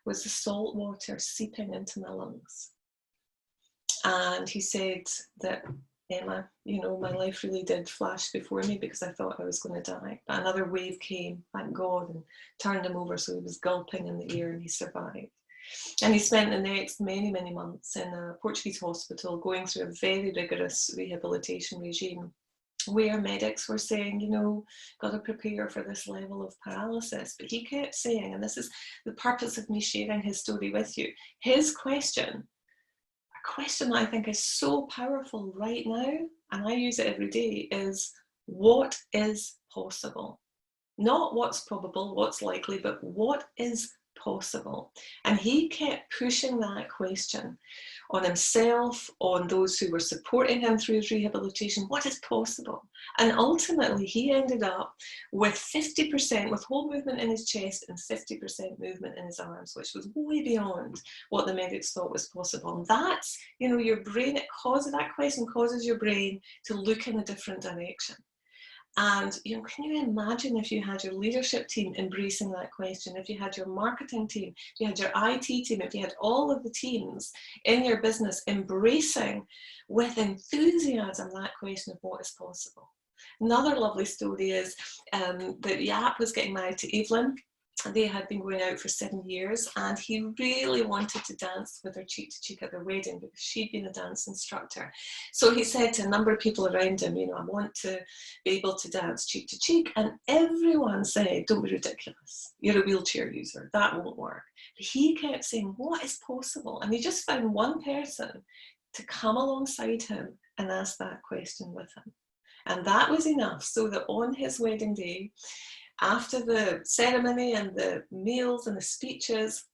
was the salt water seeping into my lungs. And he said that, Emma, you know, my life really did flash before me because I thought I was going to die. But another wave came, thank God, and turned him over, so he was gulping in the air, and he survived. And he spent the next many, many months in a Portuguese hospital going through a very rigorous rehabilitation regime, where medics were saying, you know, got to prepare for this level of paralysis. But he kept saying, and this is the purpose of me sharing his story with you, his question, a question I think is so powerful right now, and I use it every day, is what is possible? Not what's probable, what's likely, but what is possible? And he kept pushing that question on himself, on those who were supporting him through his rehabilitation. What is possible? And ultimately he ended up with 50% with whole movement in his chest and 50% movement in his arms, which was way beyond what the medics thought was possible. And that's, you know, your brain, it causes, that question causes your brain to look in a different direction. And, you know, can you imagine if you had your leadership team embracing that question, if you had your marketing team, if you had your IT team, if you had all of the teams in your business embracing with enthusiasm that question of what is possible. Another lovely story is that Jaap was getting married to Evelyn. They had been going out for 7 years, and he really wanted to dance with her cheek to cheek at their wedding because she'd been a dance instructor. So he said to a number of people around him, you know, I want to be able to dance cheek to cheek. And everyone said, don't be ridiculous. You're a wheelchair user. That won't work. But he kept saying, what is possible? And he just found one person to come alongside him and ask that question with him. And that was enough so that on his wedding day, after the ceremony and the meals and the speeches,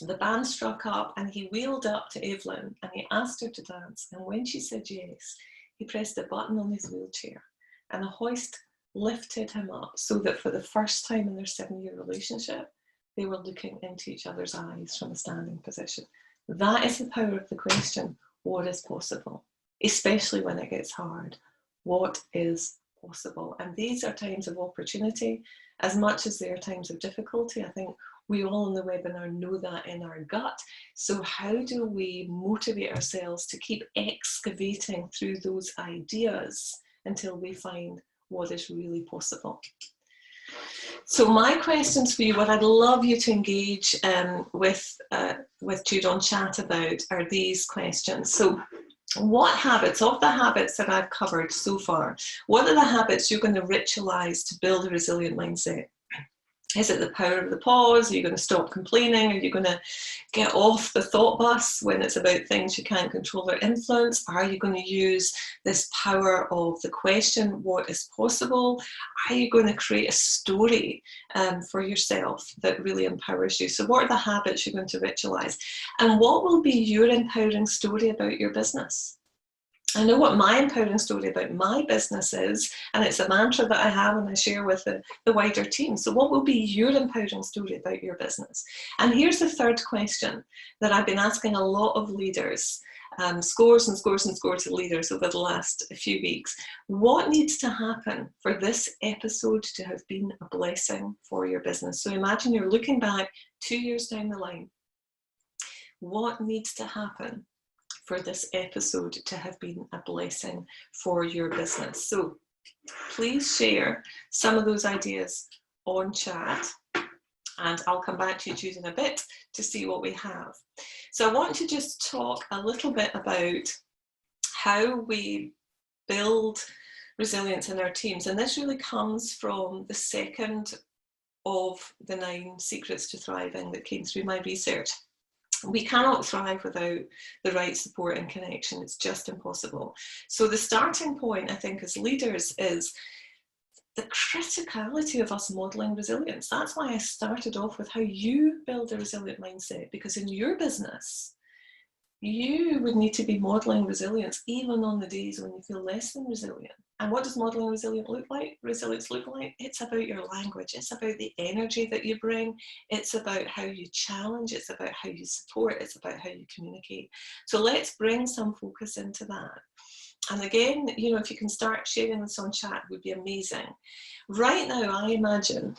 the band struck up and he wheeled up to Evelyn and he asked her to dance. And when she said yes, he pressed a button on his wheelchair and a hoist lifted him up so that for the first time in their 7-year relationship, they were looking into each other's eyes from a standing position. That is the power of the question, what is possible? Especially when it gets hard. What is possible? And these are times of opportunity as much as they are times of difficulty. I think we all in the webinar know that in our gut. So how do we motivate ourselves to keep excavating through those ideas until we find what is really possible? So my questions for you, what I'd love you to engage with Jude on chat about are these questions. So what habits, of the habits that I've covered so far, what are the habits you're going to ritualize to build a resilient mindset? Is it the power of the pause? Are you going to stop complaining? Are you going to get off the thought bus when it's about things you can't control or influence? Are you going to use this power of the question, what is possible? Are you going to create a story for yourself that really empowers you? So what are the habits you're going to ritualize? And what will be your empowering story about your business? I know what my empowering story about my business is, and it's a mantra that I have and I share with the wider team. So what will be your empowering story about your business? And here's the third question that I've been asking a lot of leaders, scores and scores and scores of leaders over the last few weeks. What needs to happen for this episode to have been a blessing for your business? So imagine you're looking back 2 years down the line. What needs to happen for this episode to have been a blessing for your business? So please share some of those ideas on chat, and I'll come back to you, Jude, in a bit to see what we have. So I want to just talk a little bit about how we build resilience in our teams, and this really comes from the second of the 9 secrets to thriving that came through my research. We cannot thrive without the right support and connection. It's just impossible. So the starting point, I think, as leaders is the criticality of us modeling resilience. That's why I started off with how you build a resilient mindset, because in your business, you would need to be modeling resilience even on the days when you feel less than resilient. And what does modeling resilience look like? It's about your language. It's about the energy that you bring. It's about how you challenge. It's about how you support. It's about how you communicate. So let's bring some focus into that. And again, you know, if you can start sharing this on chat, it would be amazing. Right now, I imagine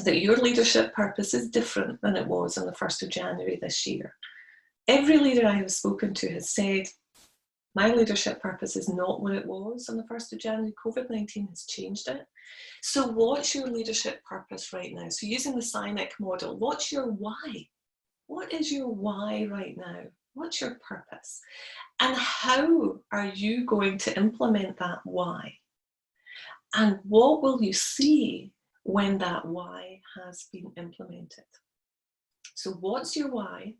that your leadership purpose is different than it was on the 1st of January this year. Every leader I have spoken to has said, my leadership purpose is not what it was on the 1st of January. COVID-19 has changed it. So what's your leadership purpose right now? So using the SINIC model, what's your why? What is your why right now? What's your purpose? And how are you going to implement that why? And what will you see when that why has been implemented? So what's your why?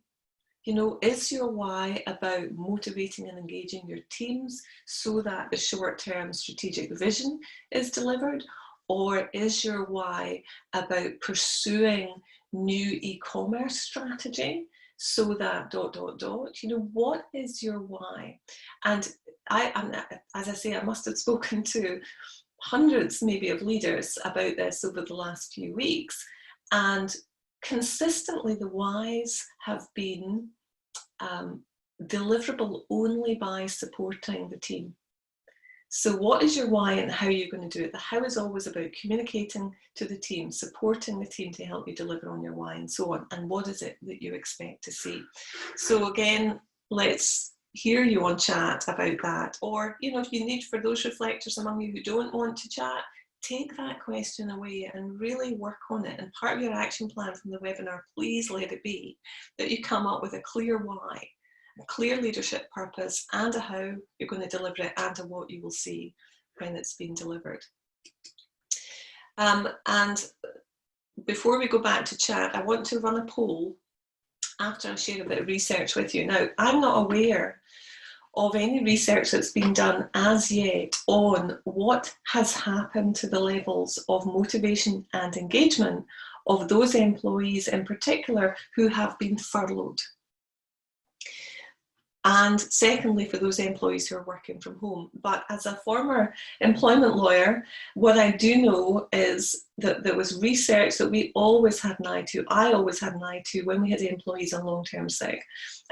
You know, is your why about motivating and engaging your teams so that the short-term strategic vision is delivered? Or is your why about pursuing new e-commerce strategy so that ... You know, what is your why? And as I say, I must have spoken to hundreds maybe of leaders about this over the last few weeks. And consistently, the whys have been deliverable only by supporting the team. So what is your why and how are you going to do it? The how is always about communicating to the team, supporting the team to help you deliver on your why and so on. And what is it that you expect to see? So again, let's hear you on chat about that. Or, you know, if you need, for those reflectors among you who don't want to chat, take that question away and really work on it. And part of your action plan from the webinar, please let it be that you come up with a clear why, a clear leadership purpose, and a how you're going to deliver it, and a what you will see when it's been delivered. And before we go back to chat, I want to run a poll after I share a bit of research with you. Now, I'm not aware of any research that's been done as yet on what has happened to the levels of motivation and engagement of those employees in particular who have been furloughed. And secondly, for those employees who are working from home. But as a former employment lawyer, what I do know is that there was research that we always had an eye to, I always had an eye to when we had employees on long-term sick.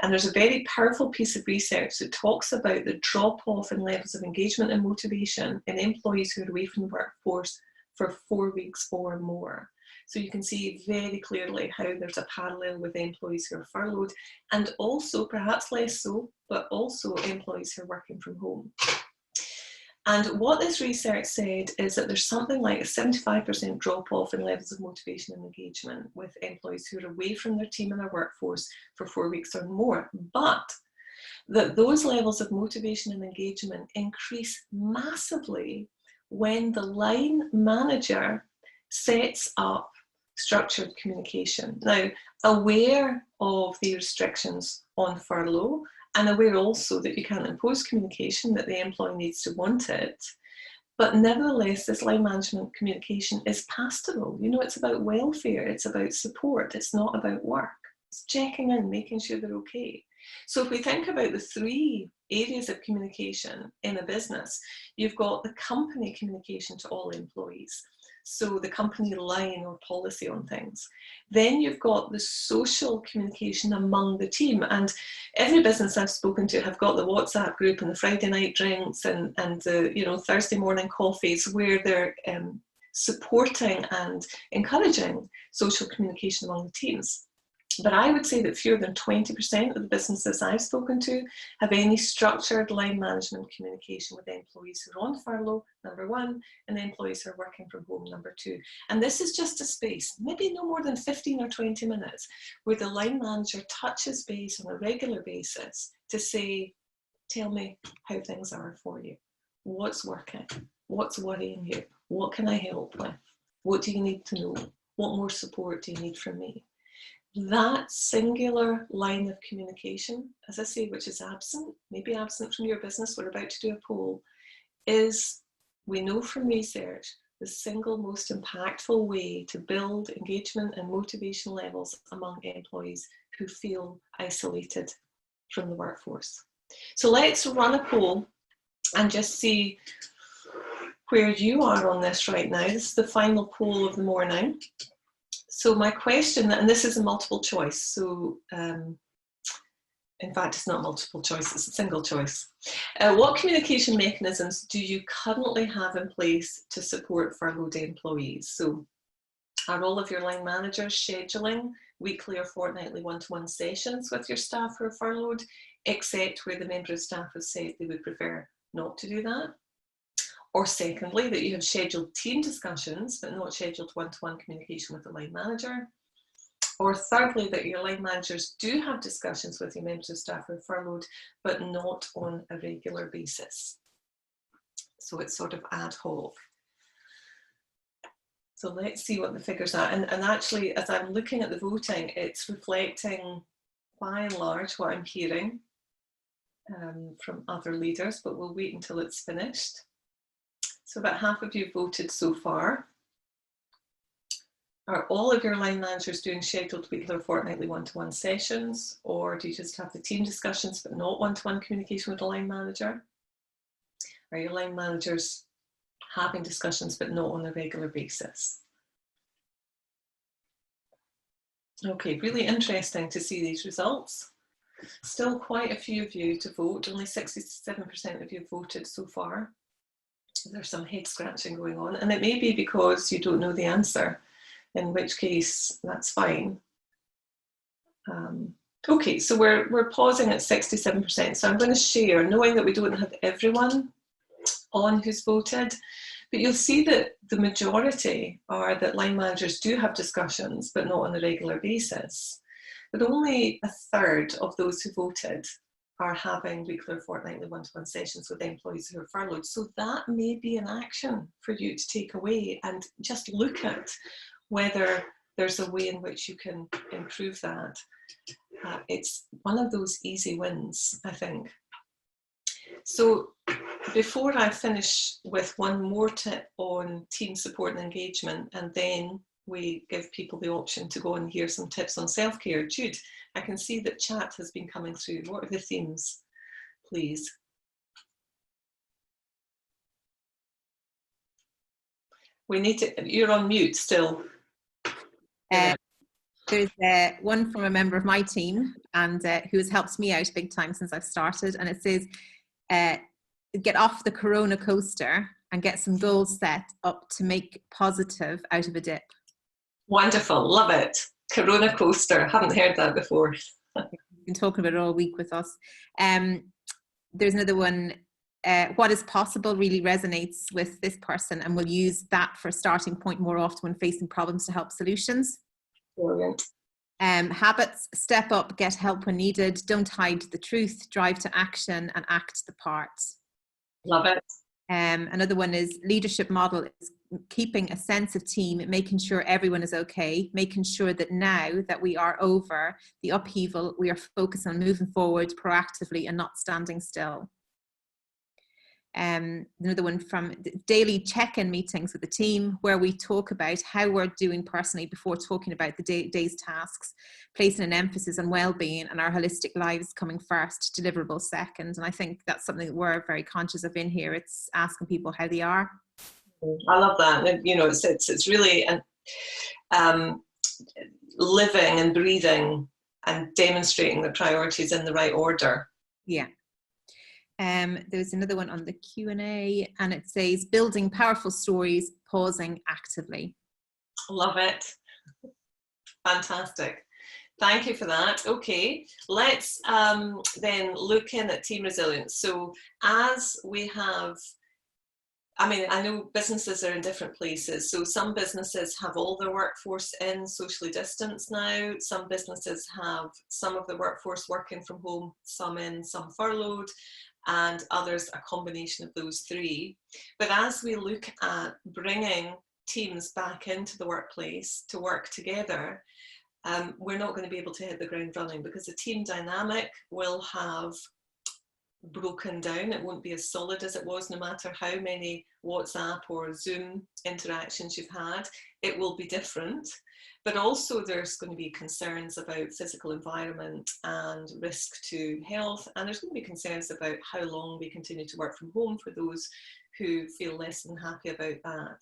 And there's a very powerful piece of research that talks about the drop-off in levels of engagement and motivation in employees who are away from the workforce for 4 weeks or more. So you can see very clearly how there's a parallel with employees who are furloughed, and also, perhaps less so, but also employees who are working from home. And what this research said is that there's something like a 75% drop off in levels of motivation and engagement with employees who are away from their team and their workforce for 4 weeks or more, but that those levels of motivation and engagement increase massively when the line manager sets up structured communication. Now, aware of the restrictions on furlough, and aware also that you can't impose communication, that the employee needs to want it, but nevertheless, this line management communication is pastoral. You know, it's about welfare, it's about support, it's not about work. It's checking in, making sure they're okay. So if we think about the 3 areas of communication in a business, you've got the company communication to all employees. So the company line or policy on things. Then you've got the social communication among the team. And every business I've spoken to have got the WhatsApp group and the Friday night drinks and the, you know, Thursday morning coffees where they're supporting and encouraging social communication among the teams. But I would say that fewer than 20% of the businesses I've spoken to have any structured line management communication with employees who are on furlough, number 1, and employees who are working from home, number 2. And this is just a space, maybe no more than 15 or 20 minutes, where the line manager touches base on a regular basis to say, tell me how things are for you. What's working? What's worrying you? What can I help with? What do you need to know? What more support do you need from me? that singular line of communication, as I say, which is absent, maybe absent from your business, we're about to do a poll, is, we know from research, the single most impactful way to build engagement and motivation levels among employees who feel isolated from the workforce. So let's run a poll and just see where you are on this right now. This is the final poll of the morning. So my question, and this is a multiple choice, so in fact it's not multiple choice, it's a single choice. What communication mechanisms do you currently have in place to support furloughed employees? So are all of your line managers scheduling weekly or fortnightly one-to-one sessions with your staff who are furloughed, except where the member of staff has said they would prefer not to do that? Or secondly, that you have scheduled team discussions but not scheduled one-to-one communication with the line manager? Or thirdly, that your line managers do have discussions with your members of staff who are furloughed but not on a regular basis? So it's sort of ad hoc. So let's see what the figures are. And actually, as I'm looking at the voting, it's reflecting by and large what I'm hearing from other leaders, but we'll wait until it's finished. So about half of you voted so far. Are all of your line managers doing scheduled weekly or fortnightly one-to-one sessions, or do you just have the team discussions but not one-to-one communication with the line manager? Are your line managers having discussions but not on a regular basis? Okay, really interesting to see these results. Still quite a few of you to vote, only 67% of you voted so far. There's some head scratching going on, and it may be because you don't know the answer, in which case that's fine. Okay, so we're pausing at 67%. So I'm going to share, knowing that we don't have everyone on who's voted, but you'll see that the majority are that line managers do have discussions, but not on a regular basis. But only a third of those who voted are having weekly or fortnightly one-to-one sessions with employees who are furloughed. So that may be an action for you to take away and just look at whether there's a way in which you can improve that. It's one of those easy wins, I think. So before I finish with one more tip on team support and engagement, and then we give people the option to go and hear some tips on self-care. Jude, I can see that chat has been coming through. What are the themes, please? We need to, you're on mute still. There's one from a member of my team and who has helped me out big time since I've started, and it says, get off the Corona coaster and get some goals set up to make positive out of a dip. Wonderful, love it. Corona coaster, haven't heard that before. You've been talking about it all week with us. There's another one, what is possible really resonates with this person, and we'll use that for a starting point more often when facing problems to help solutions. Brilliant. Habits, step up, get help when needed, don't hide the truth, drive to action and act the part. Love it. Another one is leadership model is keeping a sense of team, making sure everyone is okay, making sure that now that we are over the upheaval, we are focused on moving forward proactively and not standing still. Another one from daily check-in meetings with the team, where we talk about how we're doing personally before talking about the day's tasks, placing an emphasis on well-being and our holistic lives coming first, deliverables second. And I think that's something that we're very conscious of in here. It's asking people how they are. I love that. You know, it's really living and breathing and demonstrating the priorities in the right order. Yeah. There's another one on the Q&A, and it says building powerful stories, pausing actively. Love it. Fantastic. Thank you for that. Okay, let's then look in at team resilience. So as we have, I mean, I know businesses are in different places. So some businesses have all their workforce in socially distanced now. Some businesses have some of the workforce working from home, some in, some furloughed, and others a combination of those three. But as we look at bringing teams back into the workplace to work together, we're not going to be able to hit the ground running, because the team dynamic will have broken down. It won't be as solid as it was, no matter how many WhatsApp or Zoom interactions you've had. It will be different, but also there's going to be concerns about physical environment and risk to health, and there's going to be concerns about how long we continue to work from home for those who feel less than happy about that.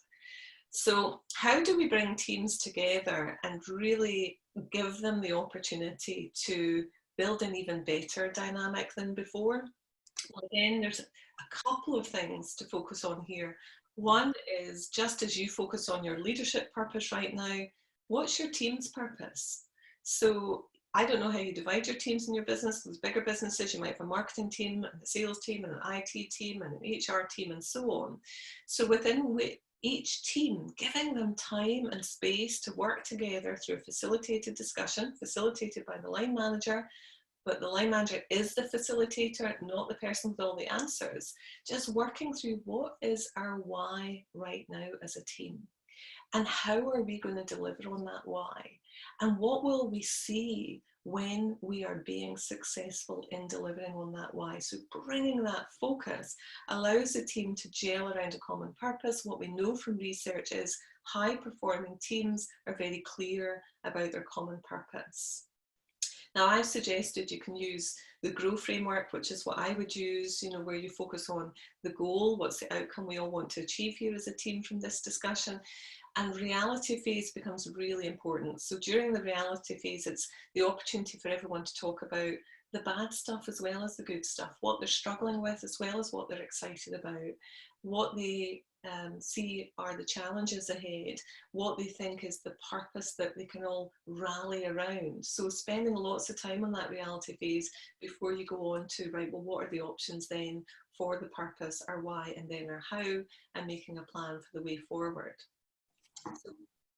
So how do we bring teams together and really give them the opportunity to build an even better dynamic than before? Well, again, there's a couple of things to focus on here. One is, just as you focus on your leadership purpose right now, what's your team's purpose? So I don't know how you divide your teams in your business. Those bigger businesses, you might have a marketing team, and a sales team, and an IT team, and an HR team, and so on. So within each team, giving them time and space to work together through a facilitated discussion, facilitated by the line manager, but the line manager is the facilitator, not the person with all the answers. Just working through, what is our why right now as a team? And how are we going to deliver on that why? And what will we see when we are being successful in delivering on that why? So bringing that focus allows the team to gel around a common purpose. What we know from research is high-performing teams are very clear about their common purpose. Now, I've suggested you can use the Gru Framework, which is what I would use, you know, where you focus on the goal, what's the outcome we all want to achieve here as a team from this discussion. And reality phase becomes really important. So during the reality phase, it's the opportunity for everyone to talk about the bad stuff as well as the good stuff, what they're struggling with as well as what they're excited about, what they see are the challenges ahead, what they think is the purpose that they can all rally around. So spending lots of time on that reality phase before you go on to, right, well, what are the options then for the purpose, our why, and then our how, and making a plan for the way forward. So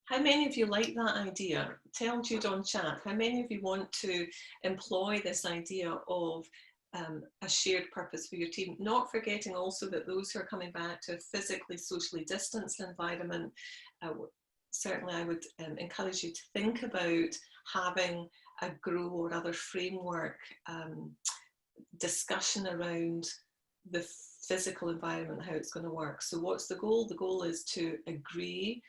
how many of you like that idea? Tell Jude on chat, how many of you want to employ this idea of a shared purpose for your team, not forgetting also that those who are coming back to a physically, socially distanced environment, certainly I would encourage you to think about having a Gru or other framework discussion around the physical environment, how it's going to work. So what's the goal? The goal is to agree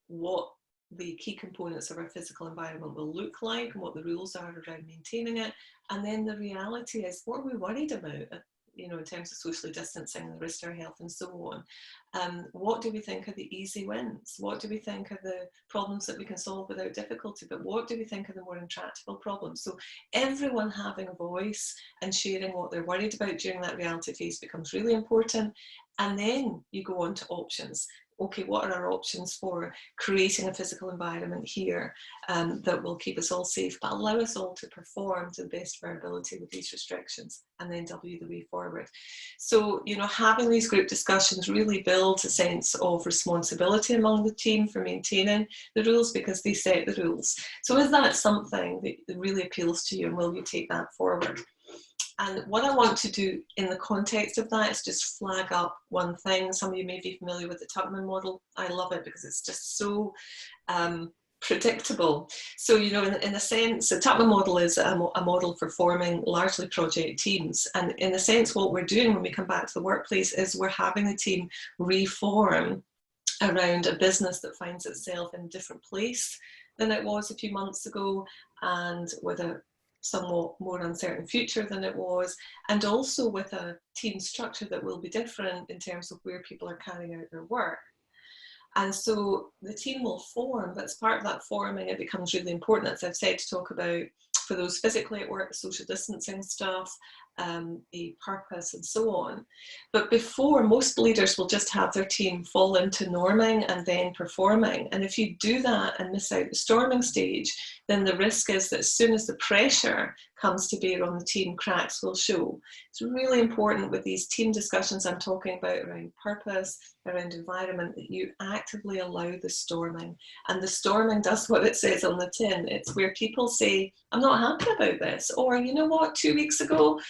what the key components of our physical environment will look like and what the rules are around maintaining it. And then the reality is, what are we worried about, you know, in terms of socially distancing and the risk to our health and so on. What do we think are the easy wins? What do we think are the problems that we can solve without difficulty? But what do we think are the more intractable problems? So everyone having a voice and sharing what they're worried about during that reality phase becomes really important. And then you go on to options. Okay, what are our options for creating a physical environment here that will keep us all safe, but allow us all to perform to the best of our ability with these restrictions, and then W the way forward. So, you know, having these group discussions really builds a sense of responsibility among the team for maintaining the rules, because they set the rules. So is that something that really appeals to you, and will you take that forward? And what I want to do in the context of that is just flag up one thing. Some of you may be familiar with the Tuckman model. I love it because it's just so predictable. So, you know, in a sense, the Tuckman model is a model for forming largely project teams. And in a sense, what we're doing when we come back to the workplace is we're having the team reform around a business that finds itself in a different place than it was a few months ago, and with a somewhat more uncertain future than it was, and also with a team structure that will be different in terms of where people are carrying out their work. And so the team will form, but as part of that forming, it becomes really important, as I've said, to talk about, for those physically at work, the social distancing stuff, the purpose and so on. But before, most leaders will just have their team fall into norming and then performing. And if you do that and miss out the storming stage, then the risk is that as soon as the pressure comes to bear on the team, cracks will show. It's really important with these team discussions I'm talking about around purpose, around environment, that you actively allow the storming. And the storming does what it says on the tin. It's where people say, I'm not happy about this, or you know what, 2 weeks ago,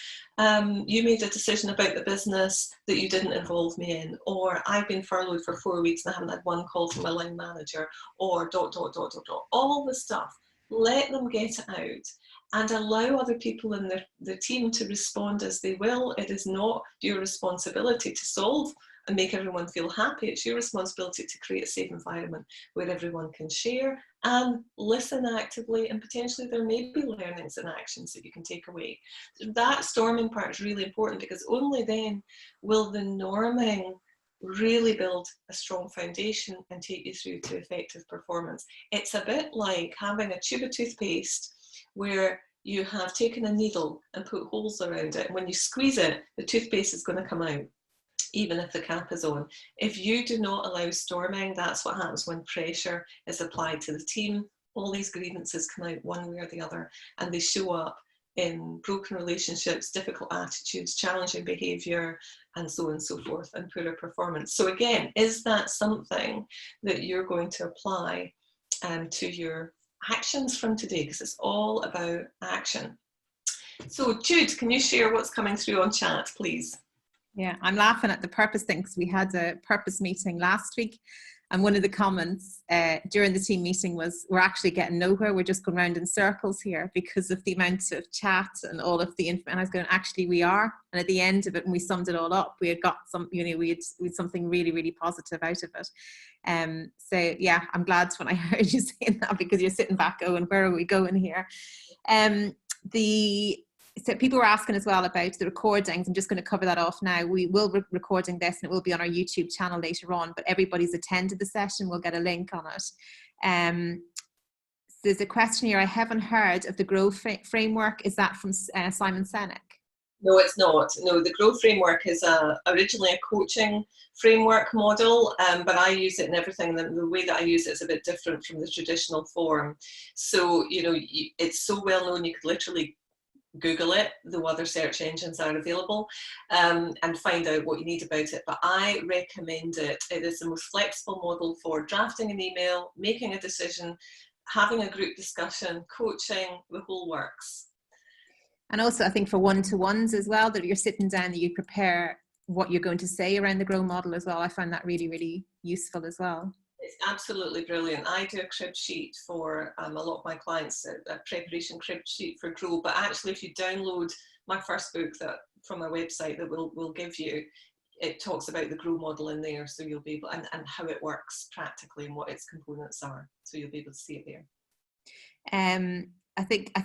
you made a decision about the business that you didn't involve me in, or I've been furloughed for 4 weeks and I haven't had one call from my line manager, or ... all the stuff. let them get it out and allow other people in the team to respond as they will. It is not your responsibility to solve and make everyone feel happy. It's your responsibility to create a safe environment where everyone can share and listen actively, and potentially there may be learnings and actions that you can take away. That storming part is really important, because only then will the norming really build a strong foundation and take you through to effective performance. It's a bit like having a tube of toothpaste where you have taken a needle and put holes around it. When you squeeze it, the toothpaste is going to come out, even if the cap is on. If you do not allow storming, that's what happens when pressure is applied to the team. All these grievances come out one way or the other, and they show up in broken relationships, difficult attitudes, challenging behaviour, and so on and so forth, and poorer performance. So again, is that something that you're going to apply to your actions from today? Because it's all about action. So Jude, can you share what's coming through on chat, please? Yeah, I'm laughing at the purpose thing, because we had a purpose meeting last week, and one of the comments during the team meeting was, we're actually getting nowhere, we're just going round in circles here because of the amount of chat and all of the info. And I was going, actually we are. And at the end of it, when we summed it all up, we had got some, you know, we had something really, really positive out of it. So yeah, I'm glad when I heard you saying that, because you're sitting back going, where are we going here? So people were asking as well about the recordings. I'm just going to cover that off now. We will be recording this, and it will be on our YouTube channel later on, but everybody's attended the session will get a link on it. So there's a question here. I haven't heard of the Gru Framework. Is that from Simon Sinek? No, it's not. No, the Gru Framework is originally a coaching framework model, but I use it in everything. The way that I use it is a bit different from the traditional form. So, you know, it's so well known, you could literally Google it, the other search engines are available, and find out what you need about it. But I recommend it. It is the most flexible model for drafting an email, making a decision, having a group discussion, coaching, the whole works. And also I think for one-to-ones as well, that you're sitting down and you prepare what you're going to say around the Gru model as well. I find that really, really useful as well. It's absolutely brilliant. I do a crib sheet for a lot of my clients, a preparation crib sheet for Gru, but actually if you download my first book that from my website that we'll give you, it talks about the Gru model in there, so you'll be able, and how it works practically and what its components are, so you'll be able to see it there. I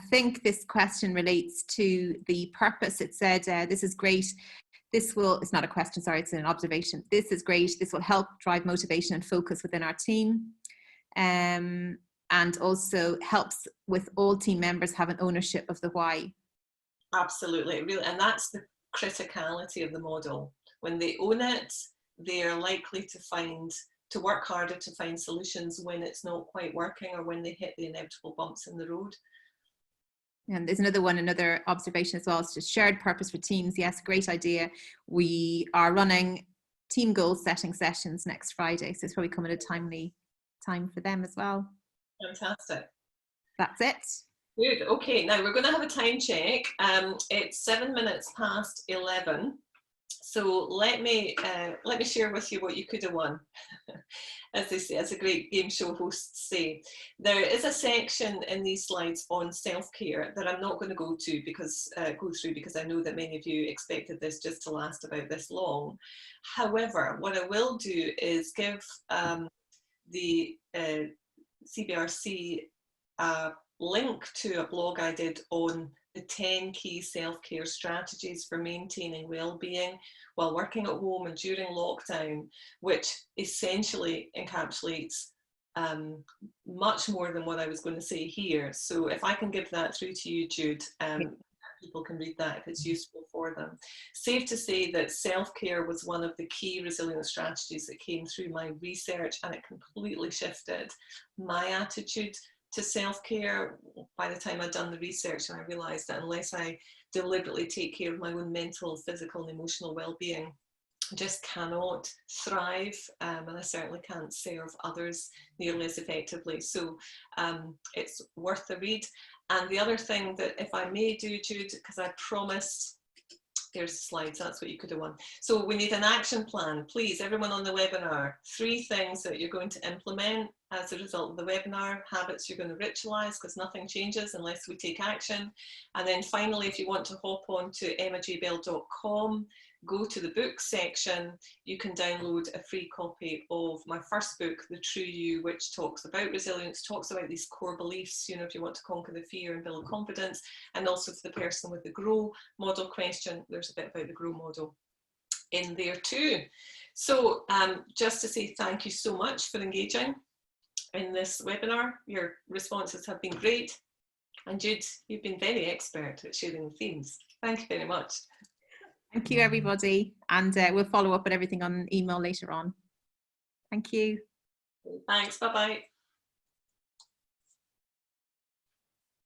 think this question relates to the purpose. It said, this is great. This will, it's not a question, sorry, it's an observation. This is great. This will help drive motivation and focus within our team. And also helps with all team members having ownership of the why. Absolutely, really, and that's the criticality of the model. When they own it, they're likely to work harder to find solutions when it's not quite working, or when they hit the inevitable bumps in the road. And there's another observation as well. It's just shared purpose for teams. Yes, great idea. We are running team goal setting sessions next Friday, so it's probably coming at a timely time for them as well. Fantastic. That's it. Good. Okay, now we're going to have a time check. It's 7 minutes past 11. So let me share with you what you could have won. As they say, as a great game show hosts say, there is a section in these slides on self-care that I'm not going to go through because I know that many of you expected this just to last about this long. However, what I will do is give the CBRC a link to a blog I did on the 10 key self-care strategies for maintaining well-being while working at home and during lockdown, which essentially encapsulates much more than what I was going to say here. So if I can give that through to you, Jude, people can read that if it's useful for them. Safe to say that self-care was one of the key resilience strategies that came through my research, and it completely shifted my attitude to self-care by the time I'd done the research, and I realised that unless I deliberately take care of my own mental, physical and emotional well-being, I just cannot thrive, and I certainly can't serve others nearly as effectively. So it's worth the read. And the other thing that, if I may do, Jude, because I promised, there's the slides, that's what you could have won. So we need an action plan. Please, everyone on the webinar, 3 things that you're going to implement as a result of the webinar. Habits you're going to ritualize, because nothing changes unless we take action. And then finally, if you want to hop on to emmajbell.com, go to the books section, you can download a free copy of my first book, The True You, which talks about resilience, talks about these core beliefs, you know, if you want to conquer the fear and build confidence. And also for the person with the GROW model question, there's a bit about the GROW model in there too. So just to say thank you so much for engaging in this webinar. Your responses have been great. And Jude, you've been very expert at sharing the themes. Thank you very much. Thank you, everybody. And we'll follow up with everything on email later on. Thank you. Thanks. Bye-bye.